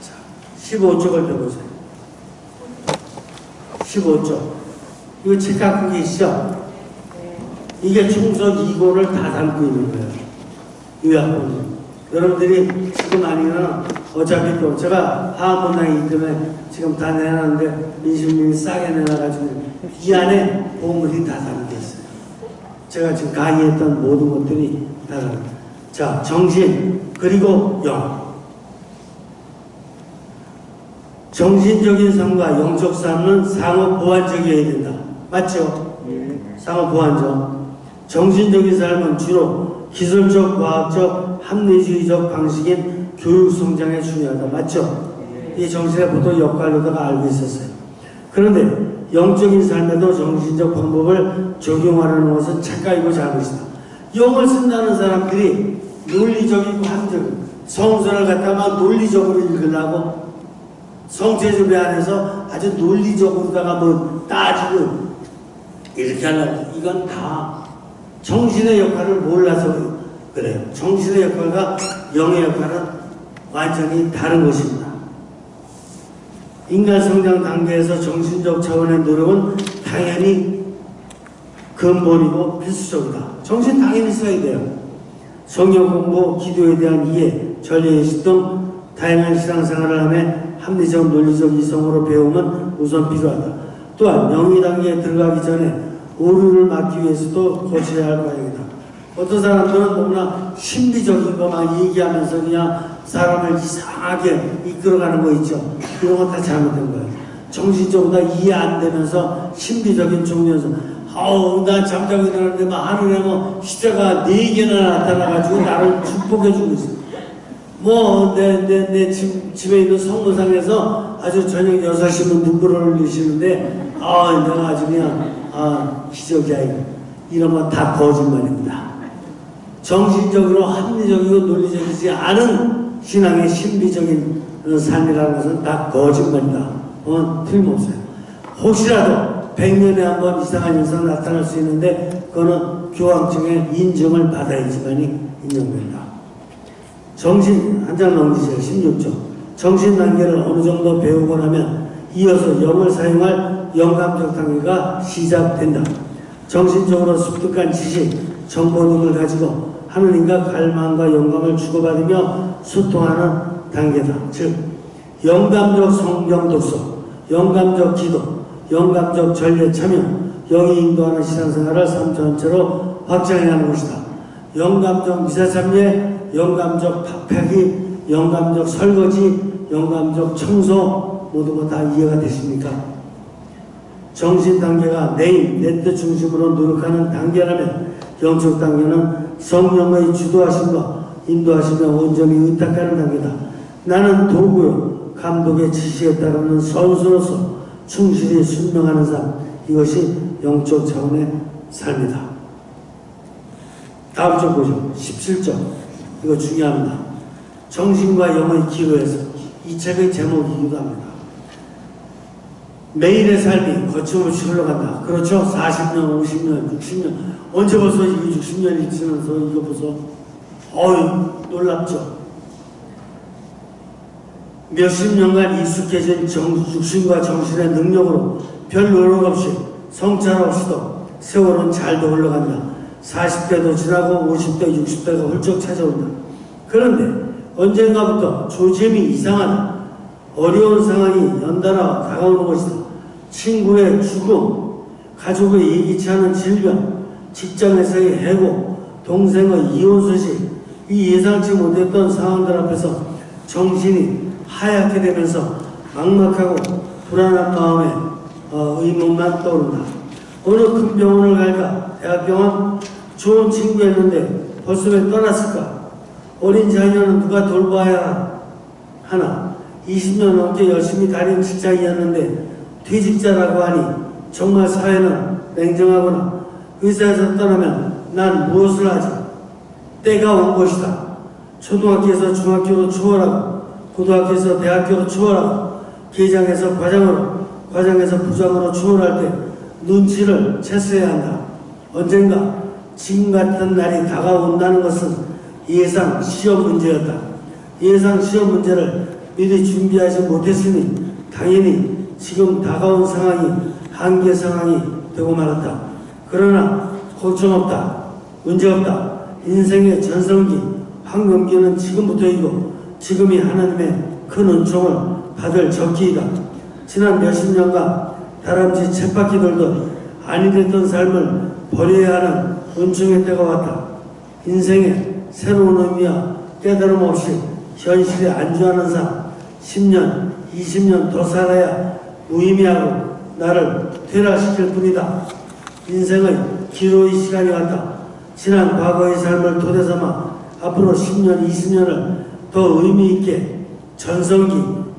자, 15쪽을 펴보세요. 15쪽. 이거 책 갖고 계시죠? 이게 총서 2권을 다 담고 있는 거예요. 요약본은. 여러분들이 지금 아니면 어차피 또 제가 하원문항이기 때문에 지금 다 내놨는데 민심님이 싸게 내놔가지고 이 안에 보물이 다 담겨 있어요. 제가 지금 강의했던 모든 것들이 다 담겨 있어요. 자, 정신 그리고 영. 정신적인 삶과 영적 삶은 상호 보완적이어야 된다. 맞죠? 상호 보완적. 정신적인 삶은 주로 기술적, 과학적, 합리주의적 방식인 교육 성장에 중요하다. 맞죠? 이 정신의 보통 역할로다가 알고 있었어요. 그런데 영적인 삶에도 정신적 방법을 적용하려는 것은 착각이고 잘못이다. 영을 쓴다는 사람들이 논리적이고 합리적이고 성서를 갖다가 논리적으로 읽으려고 성체조배 안에서 아주 논리적으로다가 뭐 따지고 이렇게 하려고 이건 다 정신의 역할을 몰라서 그래요. 정신의 역할과 영의 역할은 완전히 다른 것입니다. 인간 성장 단계에서 정신적 차원의 노력은 당연히 근본이고 필수적이다. 정신 당연히 써야 돼요. 성경 공부, 기도에 대한 이해, 전례의식 등 다양한 신앙생활을 하며 합리적, 논리적 이성으로 배움은 우선 필요하다. 또한 영의 단계에 들어가기 전에 오류를 막기 위해서도 고쳐야 할 과정이다. 어떤 사람들은 너무나 신비적인 것만 얘기하면서 그냥 사람을 이상하게 이끌어가는 거 있죠. 이런 건 다 잘못된 거예요. 정신적으로 다 이해 안 되면서 신비적인 종류에서 난 잠자고 일어났는데 막 하늘에 뭐 십자가 4개나 나타나가지고 나를 축복해주고 있어. 뭐 내 집에 있는 성모상에서 아주 저녁 6시면 눈물을 흘리시는데 내가 아주 그냥 기적이야. 이런 건 다 거짓말입니다. 정신적으로 합리적이고 논리적이지 않은 신앙의 신비적인 삶이라는 것은 다 거짓말이다. 틀림없어요. 혹시라도 100년에 한 번 이상한 현상이 나타날 수 있는데 그거는 교황청의 인정을 받아야지만이 인정된다. 정신 한 장 넘기세요. 16조. 정신 단계를 어느 정도 배우고 나면 이어서 영을 사용할 영감적 단계가 시작된다. 정신적으로 습득한 지식, 정보 등을 가지고 하느님과 갈망과 영감을 주고받으며 소통하는 단계다. 즉 영감적 성경 독서, 영감적 기도, 영감적 전례 참여, 영이 인도하는 신앙생활을 삶 전체로 확장해가는 것이다. 영감적 미사 참여, 영감적 밥하기, 영감적 설거지, 영감적 청소 모두가 다 이해가 되십니까? 정신 단계가 내 뜻 중심으로 노력하는 단계라면 영적 단계는 성령의 주도하심과 인도하심에 온전히 의탁하는 단계다. 나는 도구요 감독의 지시에 따르는 선수로서 충실히 순명하는 삶, 이것이 영적 차원의 삶이다. 다음 점 보죠. 17점. 이거 중요합니다. 정신과 영의 기로에서 이 책의 제목이기도 합니다. 매일의 삶이 거침없이 흘러간다. 그렇죠? 40년, 50년, 60년. 언제 벌써 이게 60년이 지나서 이거 벌써 놀랍죠? 몇십 년간 익숙해진 육신과 정신의 능력으로 별 노력 없이 성찰 없이도 세월은 잘도 흘러간다. 40대도 지나고 50대, 60대가 훌쩍 찾아온다. 그런데 언젠가부터 조짐이 이상하다. 어려운 상황이 연달아 다가오는 것이다. 친구의 죽음, 가족의 예기치 않은 질병, 직장에서의 해고, 동생의 이혼 소식, 이 예상치 못했던 상황들 앞에서 정신이 하얗게 되면서 막막하고 불안한 마음에 의문만 떠오른다. 어느 큰 병원을 갈까? 대학병원? 좋은 친구였는데 벌써 왜 떠났을까? 어린 자녀는 누가 돌봐야 하나? 20년 넘게 열심히 다닌 직장이었는데 퇴직자라고 하니 정말 사회는 냉정하구나. 회사에서 떠나면 난 무엇을 하지? 때가 온 것이다. 초등학교에서 중학교로 추월하고 고등학교에서 대학교로 추월하고 계장에서 과장으로, 과장에서 부장으로 추월할 때 눈치를 챘어야 한다. 언젠가 지금 같은 날이 다가온다는 것은 예상 시험 문제였다. 예상 시험 문제를 미리 준비하지 못했으니 당연히 지금 다가온 상황이 한계 상황이 되고 말았다. 그러나 걱정 없다. 문제 없다. 인생의 전성기, 황금기는 지금부터이고 지금이 하나님의 큰 은총을 받을 적기이다. 지난 몇십 년간 다람쥐 쳇바퀴 돌듯 아니 됐던 삶을 버려야 하는 은총의 때가 왔다. 인생의 새로운 의미와 깨달음 없이 현실에 안주하는 삶, 10년, 20년 더 살아야 무의미하고 나를 퇴락시킬 뿐이다. 인생의 기로의 시간이 왔다. 지난 과거의 삶을 토대 삼아 앞으로 10년, 20년을 더 의미있게 전성기,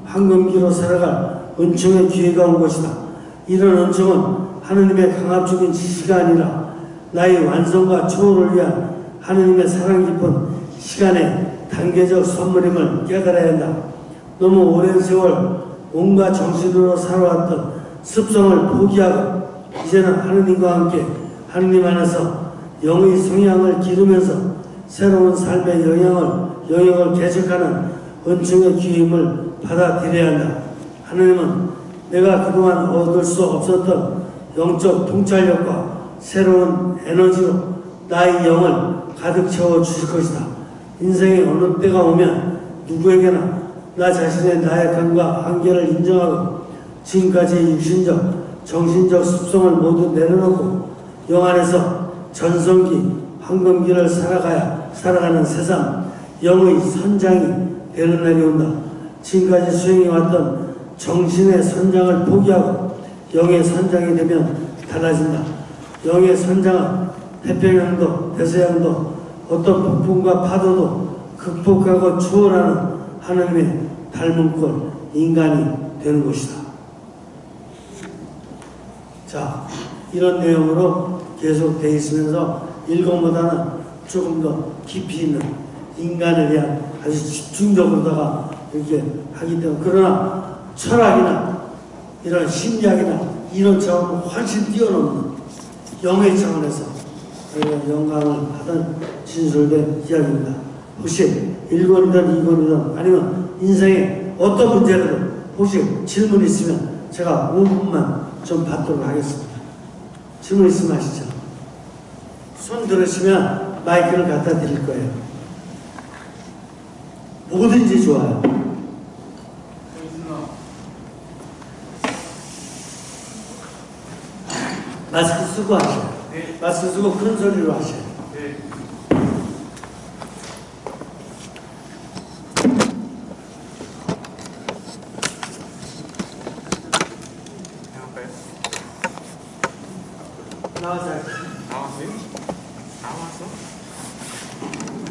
황금기로 살아갈 은총의 기회가 온 것이다. 이런 은총은 하느님의 강압적인 지시가 아니라 나의 완성과 초월을 위한 하느님의 사랑 깊은 시간의 단계적 선물임을 깨달아야 한다. 너무 오랜 세월 온갖 정신으로 살아왔던 습성을 포기하고 이제는 하느님과 함께 하느님 안에서 영의 성향을 기르면서 새로운 삶의 영역을 개척하는 은총의 기회임을 받아들여야 한다. 하느님은 내가 그동안 얻을 수 없었던 영적 통찰력과 새로운 에너지로 나의 영을 가득 채워 주실 것이다. 인생의 어느 때가 오면 누구에게나 나 자신의 나약함과 한계를 인정하고 지금까지의 육신적, 정신적 습성을 모두 내려놓고 영 안에서 전성기, 황금기를 살아가는 세상, 영의 선장이 되는 날이 온다. 지금까지 수행해왔던 정신의 선장을 포기하고 영의 선장이 되면 달라진다. 영의 선장은 태평양도 대서양도 어떤 폭풍과 파도도 극복하고 추월하는 하나님의 닮은 꼴 인간이 되는 것이다. 자, 이런 내용으로 계속 되어 있으면서 일권보다는 조금 더 깊이 있는 인간에 대한 아주 집중적으로다가 이렇게 하기 때문에, 그러나 철학이나 이런 심리학이나 이런 차원을 훨씬 뛰어넘는 영의 차원에서 영광을 받은 진술된 이야기입니다. 혹시 1권이든 2권이든 아니면 인생의 어떤 문제든 혹시 질문 있으면 제가 5분만 좀 받도록 하겠습니다. 질문 있으면 하시죠. 손 들으시면 마이크를 갖다 드릴 거예요. 뭐든지 좋아요. 마스크 쓰고 하셔요. 네. 마스크 쓰고 큰 소리로 하셔요. 네. 해볼까요? 나와서 하세요. 나왔어요?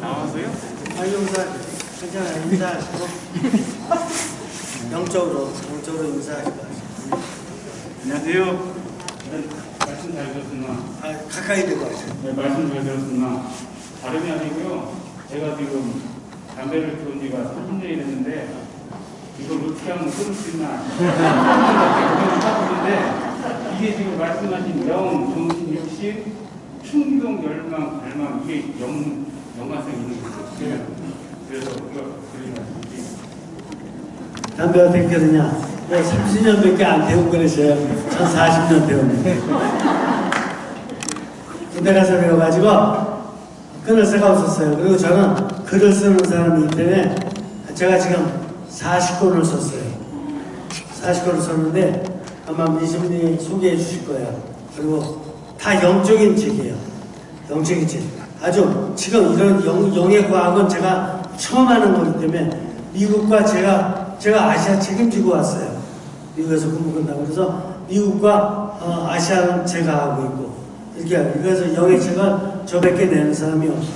나왔어요? 인사 괜찮아요. 인사하시고 영적으로 인사하시고 하세요. 안녕하세요. 네, 말씀 잘 들었습니다. 가까이 대고 하세요. 네, 말씀 잘 들었습니다. 다름이 아니고요. 제가 지금 담배를 피운 지가 30년이 됐는데 이걸 어떻게 하면 끊을 수 있나 하고 있는데 이게 지금 말씀하신 영, 정신, 육신, 충동, 열망, 갈망 이게 연관성이 있는 거죠. 그래서 우리가 그런 말씀이지. 담배 어떻게 피우느냐? 30년밖에 안 태우고 그러셔요. 전 40년 태웠는데. 군대 가서 배워가지고 끊을 새가 없었어요. 그리고 저는 글을 쓰는 사람이기 때문에 제가 지금 40권을 썼어요. 40권을 썼는데 아마 미신분이 소개해 주실 거예요. 그리고 다 영적인 책이에요. 영적인 책. 아주 지금 이런 영의 과학은 제가 처음 하는 거기 때문에 미국과 제가 아시아 책임지고 왔어요. 미국에서 공부 끝나고 그래서 미국과 아시아는 제가 하고 있고 이렇게 그래서 영의 책을 저밖에 내는 사람이 없어요.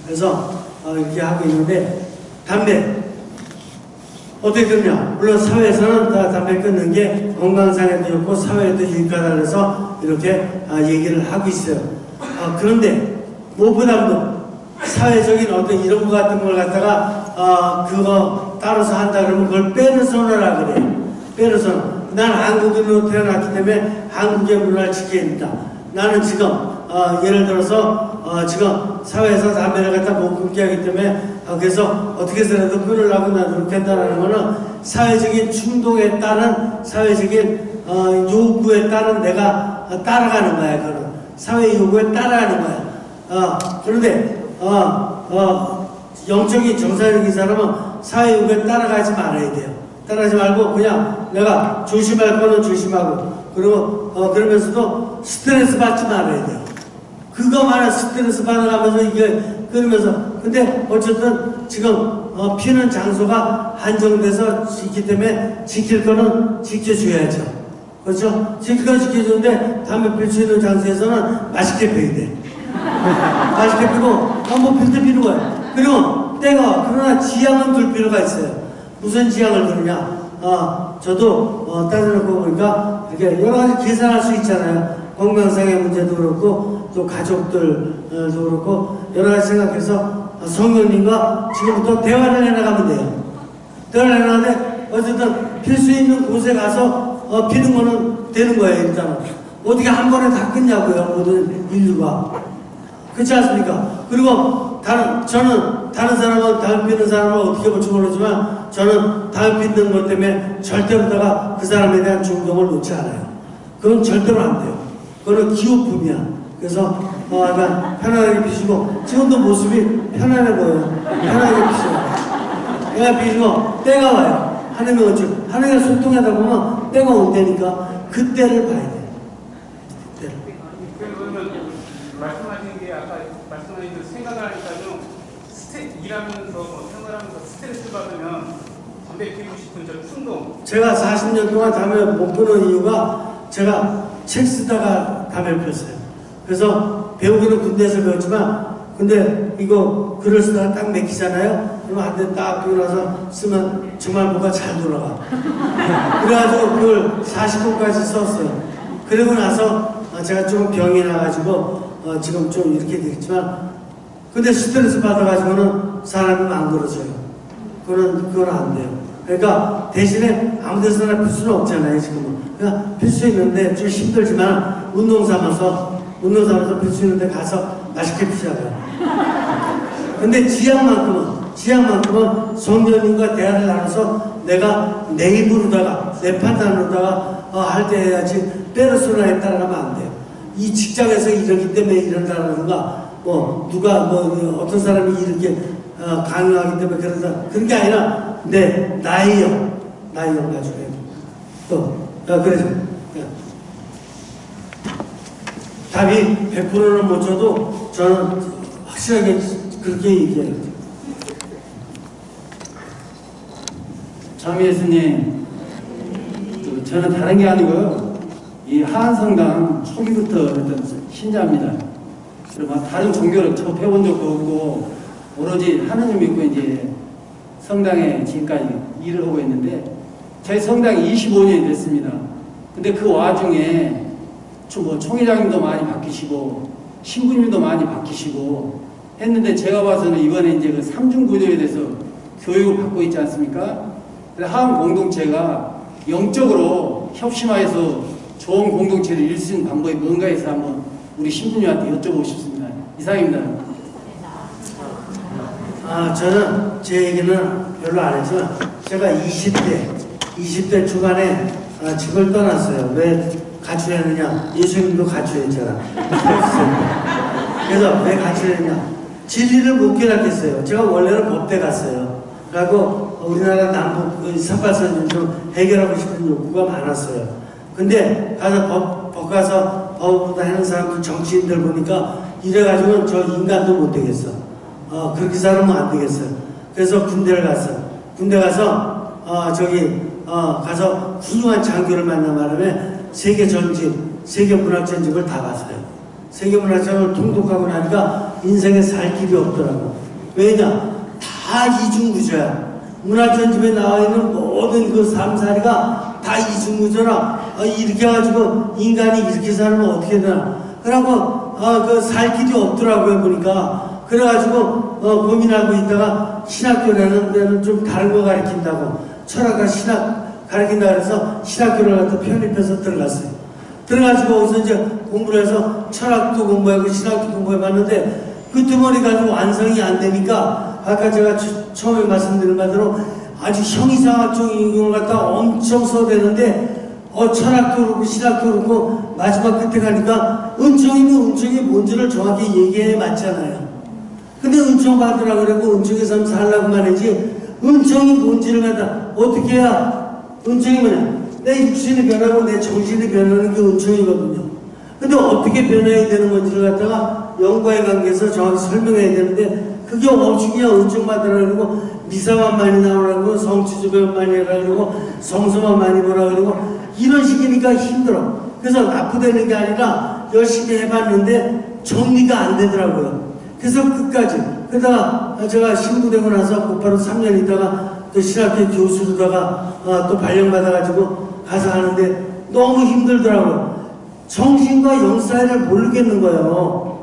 그래서 이렇게 하고 있는데 담배 어떻게 끊냐? 물론 사회에서는 다 담배 끊는 게 건강상에도 좋고 사회에도 유익하다 그래서 이렇게 얘기를 하고 있어요. 그런데 무엇보다도 사회적인 어떤 이런 것 같은 걸 갖다가 그거 따로서 한다 그러면 그걸 빼놓으라 그래요. 빼놓으서 난 한국인으로 태어났기 때문에 한국의 문화를 지켜야 된다. 나는 지금 예를 들어서 지금 사회에서 담배를 갖다 못 끊게 하기 때문에 그래서 어떻게 해서라도 끊으려고 나는 그렇게 한다는 거는 사회적인 충동에 따른 사회적인 요구에 따른 내가 따라가는 거야. 그거는 사회 요구에 따라가는 거야. 그런데 영적인 정상적인 사람은 사회 요구에 따라가지 말아야 돼요. 따라가지 말고 그냥 내가 조심할 거는 조심하고 그리고 그러면서도 스트레스 받지 말아야 돼요. 그거만은 스트레스 받아가면서 이게 그러면서 근데 어쨌든 지금 피는 장소가 한정돼서 있기 때문에 지킬 거는 지켜줘야죠. 그렇죠? 지킬 건 지켜주는데 담배 필 수 있는 장소에서는 맛있게 피워야 돼. 맛있게 피고 뭐 필 때 피는 거야. 그리고 때가 그러나 지향은 둘 필요가 있어요. 무슨 지향을 두느냐? 저도 따져놓고 보니까 이렇게 여러 가지 계산할 수 있잖아요. 건강상의 문제도 그렇고 또 가족들도 그렇고 여러 가지 생각해서 성령님과 지금부터 대화를 해나가면 돼요. 대화를 해나가는데 어쨌든 필 수 있는 곳에 가서 피는 거는 되는 거예요. 일단은 어떻게 한 번에 다 끊냐고요. 모든 인류가 그렇지 않습니까? 그리고 저는 다른 사람은 담배 피는 사람을 어떻게 볼지 모르지만 저는 담배 피는 것 때문에 절대로다가 그 사람에 대한 존경을 놓지 않아요. 그건 절대로 안 돼요. 그거는 기호품이야. 그래서 그냥 편안하게 피시고 지금도 모습이 편안해 보여요. 편안하게 피시고 내가 피시고 때가 와요. 하나님이 어쩌고 하나님과 소통하다 보면 때가 온다니까 그때를 봐야 돼요. 그때를. 그러면 말씀하신 게 아까 말씀하신 그 생각을 하니까요. 일하면서 생활하면서 스트레스 받으면 담배 피우고 싶은 저 충동. 제가 40년 동안 담배 못 피는 이유가 제가 책 쓰다가 담배를 피웠어요. 그래서 배우기는 군대에서 배웠지만 근데 이거 글을 쓰다가 딱 맥히잖아요. 그러면 한 대 딱 피고 나서 쓰면 정말 뭐가 잘 돌아가. 그래가지고 그걸 40권까지 썼어요. 그리고 나서 제가 좀 병이 나가지고 지금 좀 이렇게 되겠지만 근데 스트레스 받아가지고는 사람이 망그러져요. 그건 안 돼요. 그러니까 대신에 아무 데서나 필 수는 없잖아요, 지금은. 그러니까 필 수 있는데 좀 힘들지만 운동 삼아서 필 수 있는데 가서 맛있게 피자고요. 근데 지향만큼은 성령님과 대화를 나눠서 내가 내 입으로다가, 내 판단으로다가 할 때 해야지 페르소나에 따라가면 안 돼요. 이 직장에서 이러기 때문에 이런다라든가 누가 어떤 사람이 이렇게 강요하기 때문에 그런 게 아니라 나의 영 가지고 또 그래서 답이 100%는 못 줘도 저는 확실하게 그렇게 얘기해요. 참 예수님, 저는 다른 게 아니고요. 이 하한성당 초기부터 어떤 신자입니다. 그리고 다른 종교를 접해본 적도 없고 오로지 하느님 믿고 이제 성당에 지금까지 일을 하고 있는데 저희 성당이 25년이 됐습니다. 근데 그 와중에 뭐 총회장님도 많이 바뀌시고 신부님도 많이 바뀌시고 했는데 제가 봐서는 이번에 이제 그 삼중구조에 대해서 교육을 받고 있지 않습니까? 그래서 하은 공동체가 영적으로 협심하여서 좋은 공동체를 이룰 수 있는 방법이 뭔가 해서 한번 우리 신부님한테 여쭤보고 싶습니다. 이상입니다. 저는 제 얘기는 별로 안 했지만 제가 20대 초반에 집을 떠났어요. 왜 가출했느냐? 예수님도 가출했잖아. 그래서 왜 가출했냐? 진리를 못 깨닫겠어요. 제가 원래는 법대 갔어요. 그리고 우리나라 남북 사파선 좀 해결하고 싶은 욕구가 많았어요. 근데 가서 법 가서 법보다 하는 사람들 정치인들 보니까 이래가지고는 저 인간도 못 되겠어. 그렇게 살면 안 되겠어요. 그래서 군대를 갔어요. 군대 가서 가서 훌륭한 장교를 만난 바람에 세계 문학 전집을 다 봤어요. 세계 문학 전집을 통독하고 나니까 인생에 살 길이 없더라고. 왜냐? 다 이중구조야. 문학 전집에 나와 있는 모든 그 삶살이가 다 이중구조라. 이렇게 해가지고 인간이 이렇게 살면 어떻게 되나. 그러고 그 살 길이 없더라고요. 보니까. 그래가지고 고민하고 있다가 신학교라는 데는 좀 다른 거 가르친다고. 철학과 신학 가르친다 그래서 신학교를 갖다 편입해서 들어갔어요. 들어가지고 거기서 이제 공부를 해서 철학도 공부하고 신학도 공부해봤는데 그 두 가지고 완성이 안 되니까 아까 제가 처음에 말씀드린 바대로 아주 형이상학적인 걸 갖다 엄청 써대는데 철학도 그렇고 신학도 그렇고 마지막 끝에 가니까 은총이면 은총이 뭔지를 정확히 얘기해 맞잖아요. 근데 은총 받으라고 그러고 은총에서 살라고 말이지 은총이 뭔지를 갖다 어떻게 해야 은총이 뭐냐? 내 육신이 변하고 내 정신이 변하는 게 은총이거든요. 근데 어떻게 변해야 되는 건지를 갖다가 영과의 관계에서 정확히 설명해야 되는데 그게 없이 그냥 은총 받으라고 그러고 미사만 많이 나오라고 그러고 성취주변 많이 해라 그러고 성서만 많이 보라 그러고 이런 식이니까 힘들어. 그래서 나쁘다는 게 아니라 열심히 해봤는데 정리가 안 되더라고요. 그래서 끝까지. 그러다가 제가 신부되고 나서 곧바로 3년 있다가 또 신학교 교수로다가 또 발령받아가지고 가서 하는데 너무 힘들더라고요. 정신과 영 사이를 모르겠는 거예요.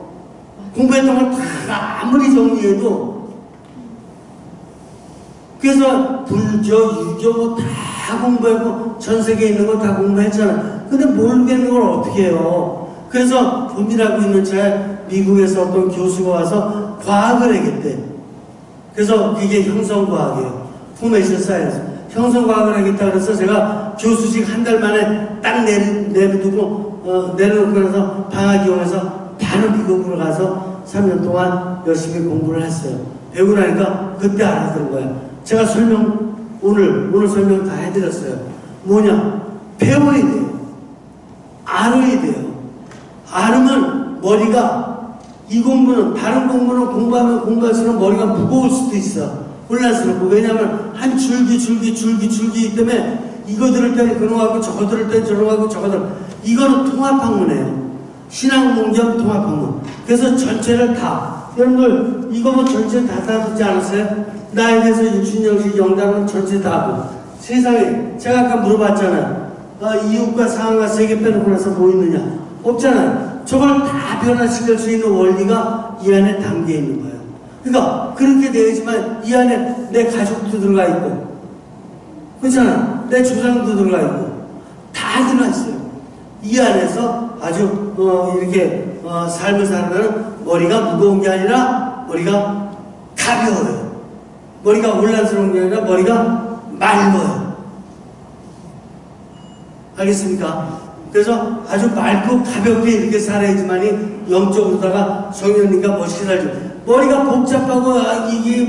공부했던 걸 다 아무리 정리해도. 그래서 불교, 유교 뭐 다 공부하고 전 세계에 있는 거 다 공부했잖아. 근데 모르겠는 걸 어떻게 해요. 그래서 고민하고 있는 차에 미국에서 어떤 교수가 와서 과학을 하겠대. 그래서 그게 형성과학이에요. 포메이션 사이언스. 형성과학을 하겠다 그래서 제가 교수직 한 달 만에 딱 내려놓고 나서 방학 이용해서 바로 미국으로 가서 3년 동안 열심히 공부를 했어요. 배우고 나니까 그때 알아들은 거야. 제가 오늘 설명 다 해드렸어요. 뭐냐? 배워야 돼요. 알아야 돼요. 알으면 머리가 이 공부는 다른 공부는 공부하면 공부할수록 머리가 무거울 수도 있어. 혼란스럽고. 왜냐하면 한 줄기 때문에 이거 들을 때는 그런 거 하고 저거 들을 때는 저런 거 하고 저거 들을 이거는 통합학문이에요. 신학문겸 통합학문. 그래서 전체를 다 여러분들 이거 뭐 전체 다 듣지 않았어요? 나에 대해서 육신영식 영단은 전체 다 하고 세상에 제가 아까 물어봤잖아요. 이웃과 상황과 세계 빼놓고 나서 뭐 있느냐? 없잖아요. 저걸 다 변화시킬 수 있는 원리가 이 안에 담겨 있는 거예요. 그러니까 그렇게 되어야지만 이 안에 내 가족도 들어가 있고 그렇잖아요. 내 조상도 들어가 있고 다 들어가 있어요. 이 안에서 아주 이렇게 삶을 살면 머리가 무거운 게 아니라 머리가 가벼워요. 머리가 혼란스러운 게 아니라 머리가 맑아요. 알겠습니까? 그래서 아주 맑고 가볍게 이렇게 살아야지만이 영적으로다가 성령님과 멋있게 살죠. 머리가 복잡하고 이게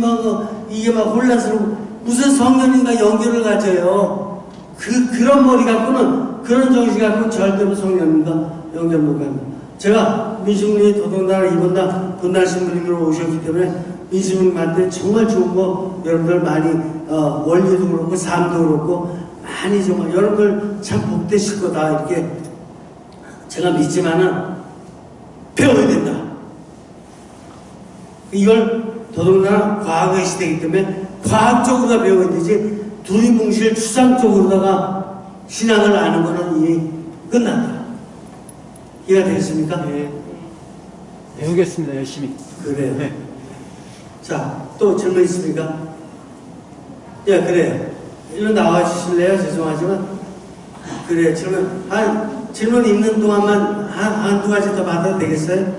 막 혼란스러워. 무슨 성령님과 연결을 가져요. 그런 머리 갖고는 그런 정신 갖고는 절대로 성령님과 연결 못 갑니다. 제가 민수님이 더더군다나 이번 분단 신부님으로 오셨기 때문에 민수님한테 정말 좋은 거 여러분들 많이 원리도 그렇고 삶도 그렇고 많이 정말 여러분들 참 복되실 거다 이렇게 제가 믿지만은 배워야 된다. 이걸 더더군다나 과학의 시대이기 때문에 과학적으로 배워야 되지 두리뭉실 추상적으로다가 신앙을 아는 거는 이미 끝난다. 이해가 되겠습니까? 네. 배우겠습니다, 열심히. 그래요. 네. 자, 또 질문 있습니까? 예, 그래요. 일로 나와 주실래요? 죄송하지만. 그래요. 질문 있는 동안만 한두 가지 더 받아도 되겠어요?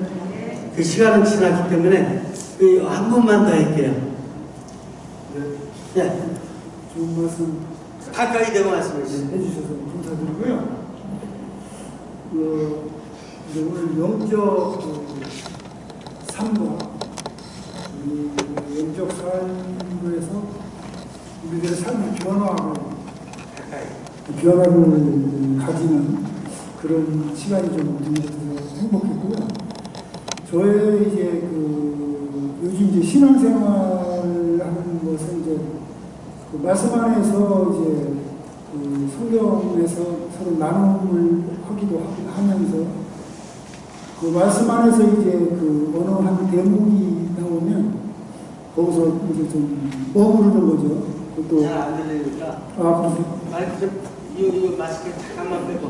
그 시간은 지났기 때문에 한 분만 더 할게요. 네. 좋은 말씀 가까이 대고 말씀해 주세요. 해주셔서 감사드리고요. 이제 오늘 영적 삶과 영적 삶에서 우리들의 삶의 변화를 가지는 그런 시간이 좀 되어서 행복했고요. 저의 이제 요즘 이제 신앙생활을 하는 것은 이제 말씀 안에서 이제 성경에서 서로 나눔을 하기도 하면서 말씀 안에서 이제 어느 한 대목이 나오면 거기서 이제 좀 머무르는 거죠. 또 잘 안 들리니까. 그러세요? 마이크 좀 이거 마스크 잠깐만 빼고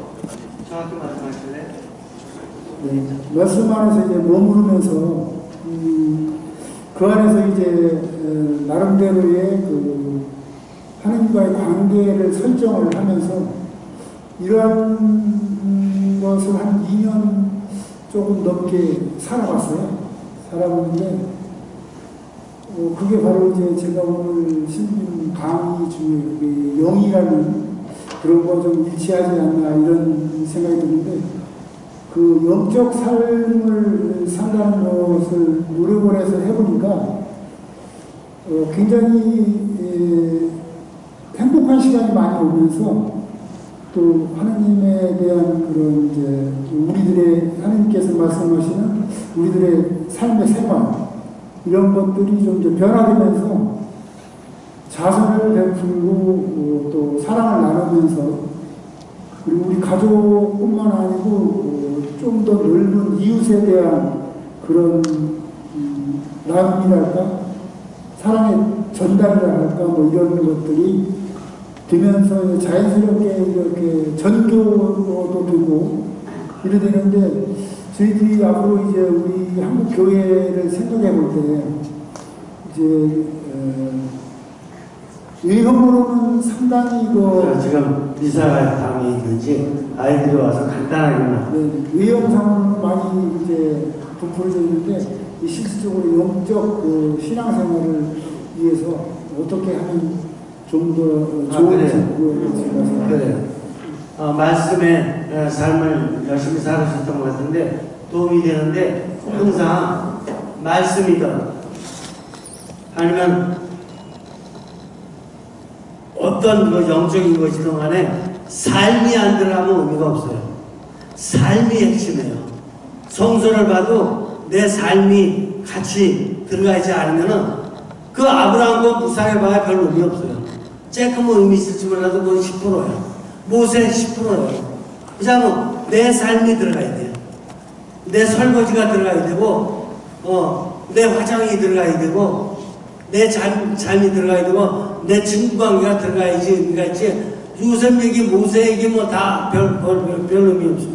정확히 말씀하실래요? 네. 말씀 안에서 이제 머무르면서 그 안에서 이제 나름대로의 하나님과의 관계를 설정을 하면서 이러한 것을 한 2년 조금 넘게 살아봤는데 그게 바로 이제 제가 오늘 신부님 강의 중에 영이라는 그런 거 좀 일치하지 않나 이런 생각이 드는데 영적 삶을 산다는 것을 노력을 해서 해보니까 굉장히 행복한 시간이 많이 오면서 또 하나님에 대한 그런 이제 우리들의 하나님께서 말씀하시는 우리들의 삶의 생활 이런 것들이 좀 이제 변화되면서 자선을 베풀고 또 사랑을 나누면서 그리고 우리 가족뿐만 아니고 좀 더 넓은 이웃에 대한 그런 나눔이랄까 사랑의 전달이랄까 뭐 이런 것들이 되면서 자연스럽게 이렇게 전교도 되고 이래 되는데 저희들이 앞으로 이제 우리 한국 교회를 생각해 볼 때 이제 외형으로는 상당히 지금 미사가 담이 있는지 아이들이 와서 간단하게만. 네, 외형상으로는 많이 이제 부풀어져 있는데 실질적으로 영적 신앙생활을 위해서 어떻게 하면 좀 더 좋은 그래요. 말씀의 삶을 열심히 살으셨던 것 같은데 도움이 되는데 항상 말씀이든 아니면 어떤 영적인 것이든 간에 삶이 안 들어가면 의미가 없어요. 삶이 핵심이에요. 성서를 봐도 내 삶이 같이 들어가지 않으면은 그 아브라함과 무사해 봐야 별 의미 없어요. 조금 의미 있을지 몰라도 그건 10%예요. 모세 10%예요. 그냥 내 삶이 들어가야 돼요. 내 설거지가 들어가야 되고, 내 화장이 들어가야 되고, 내 삶이 들어가야 되고, 내 친구관계가 들어가야지 의미가 있지. 요셉 얘기, 모세 얘기 뭐 다 별 의미 없어요.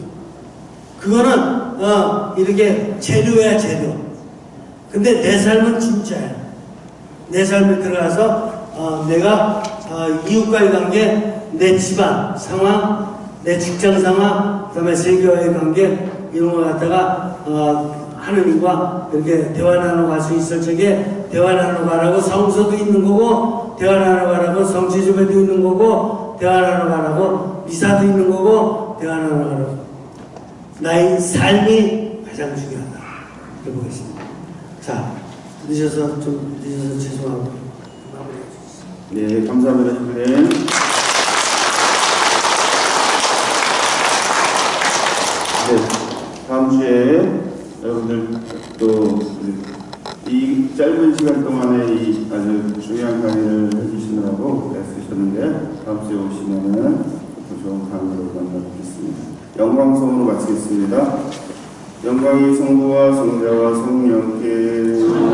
그거는 이렇게 재료야 재료. 근데 내 삶은 진짜야. 내 삶에 들어가서 내가 이웃과의 관계, 내 집안 상황, 내 직장 상황, 그다음에 세계와의 관계 이런 걸 갖다가 하느님과 이렇게 대화 나눠갈 수 있을 적에 대화 나눠가라고 성서도 있는 거고 대화 나눠가라고 성취주배도 있는 거고 대화 나눠가라고 미사도 있는 거고 대화 나눠가라고 나의 삶이 가장 중요하다. 해보겠습니다. 자, 늦어서 죄송하고 네, 감사합니다, 선생님. 네, 다음 다음 주에 여러분들 또 이 짧은 시간 동안에 이 아주 중요한 강의를 해주시느라고 애쓰셨는데 다음 주에 오시면은 또 좋은 강의로 만나뵙겠습니다. 영광송으로 마치겠습니다. 영광이 성부와 성자와 성령께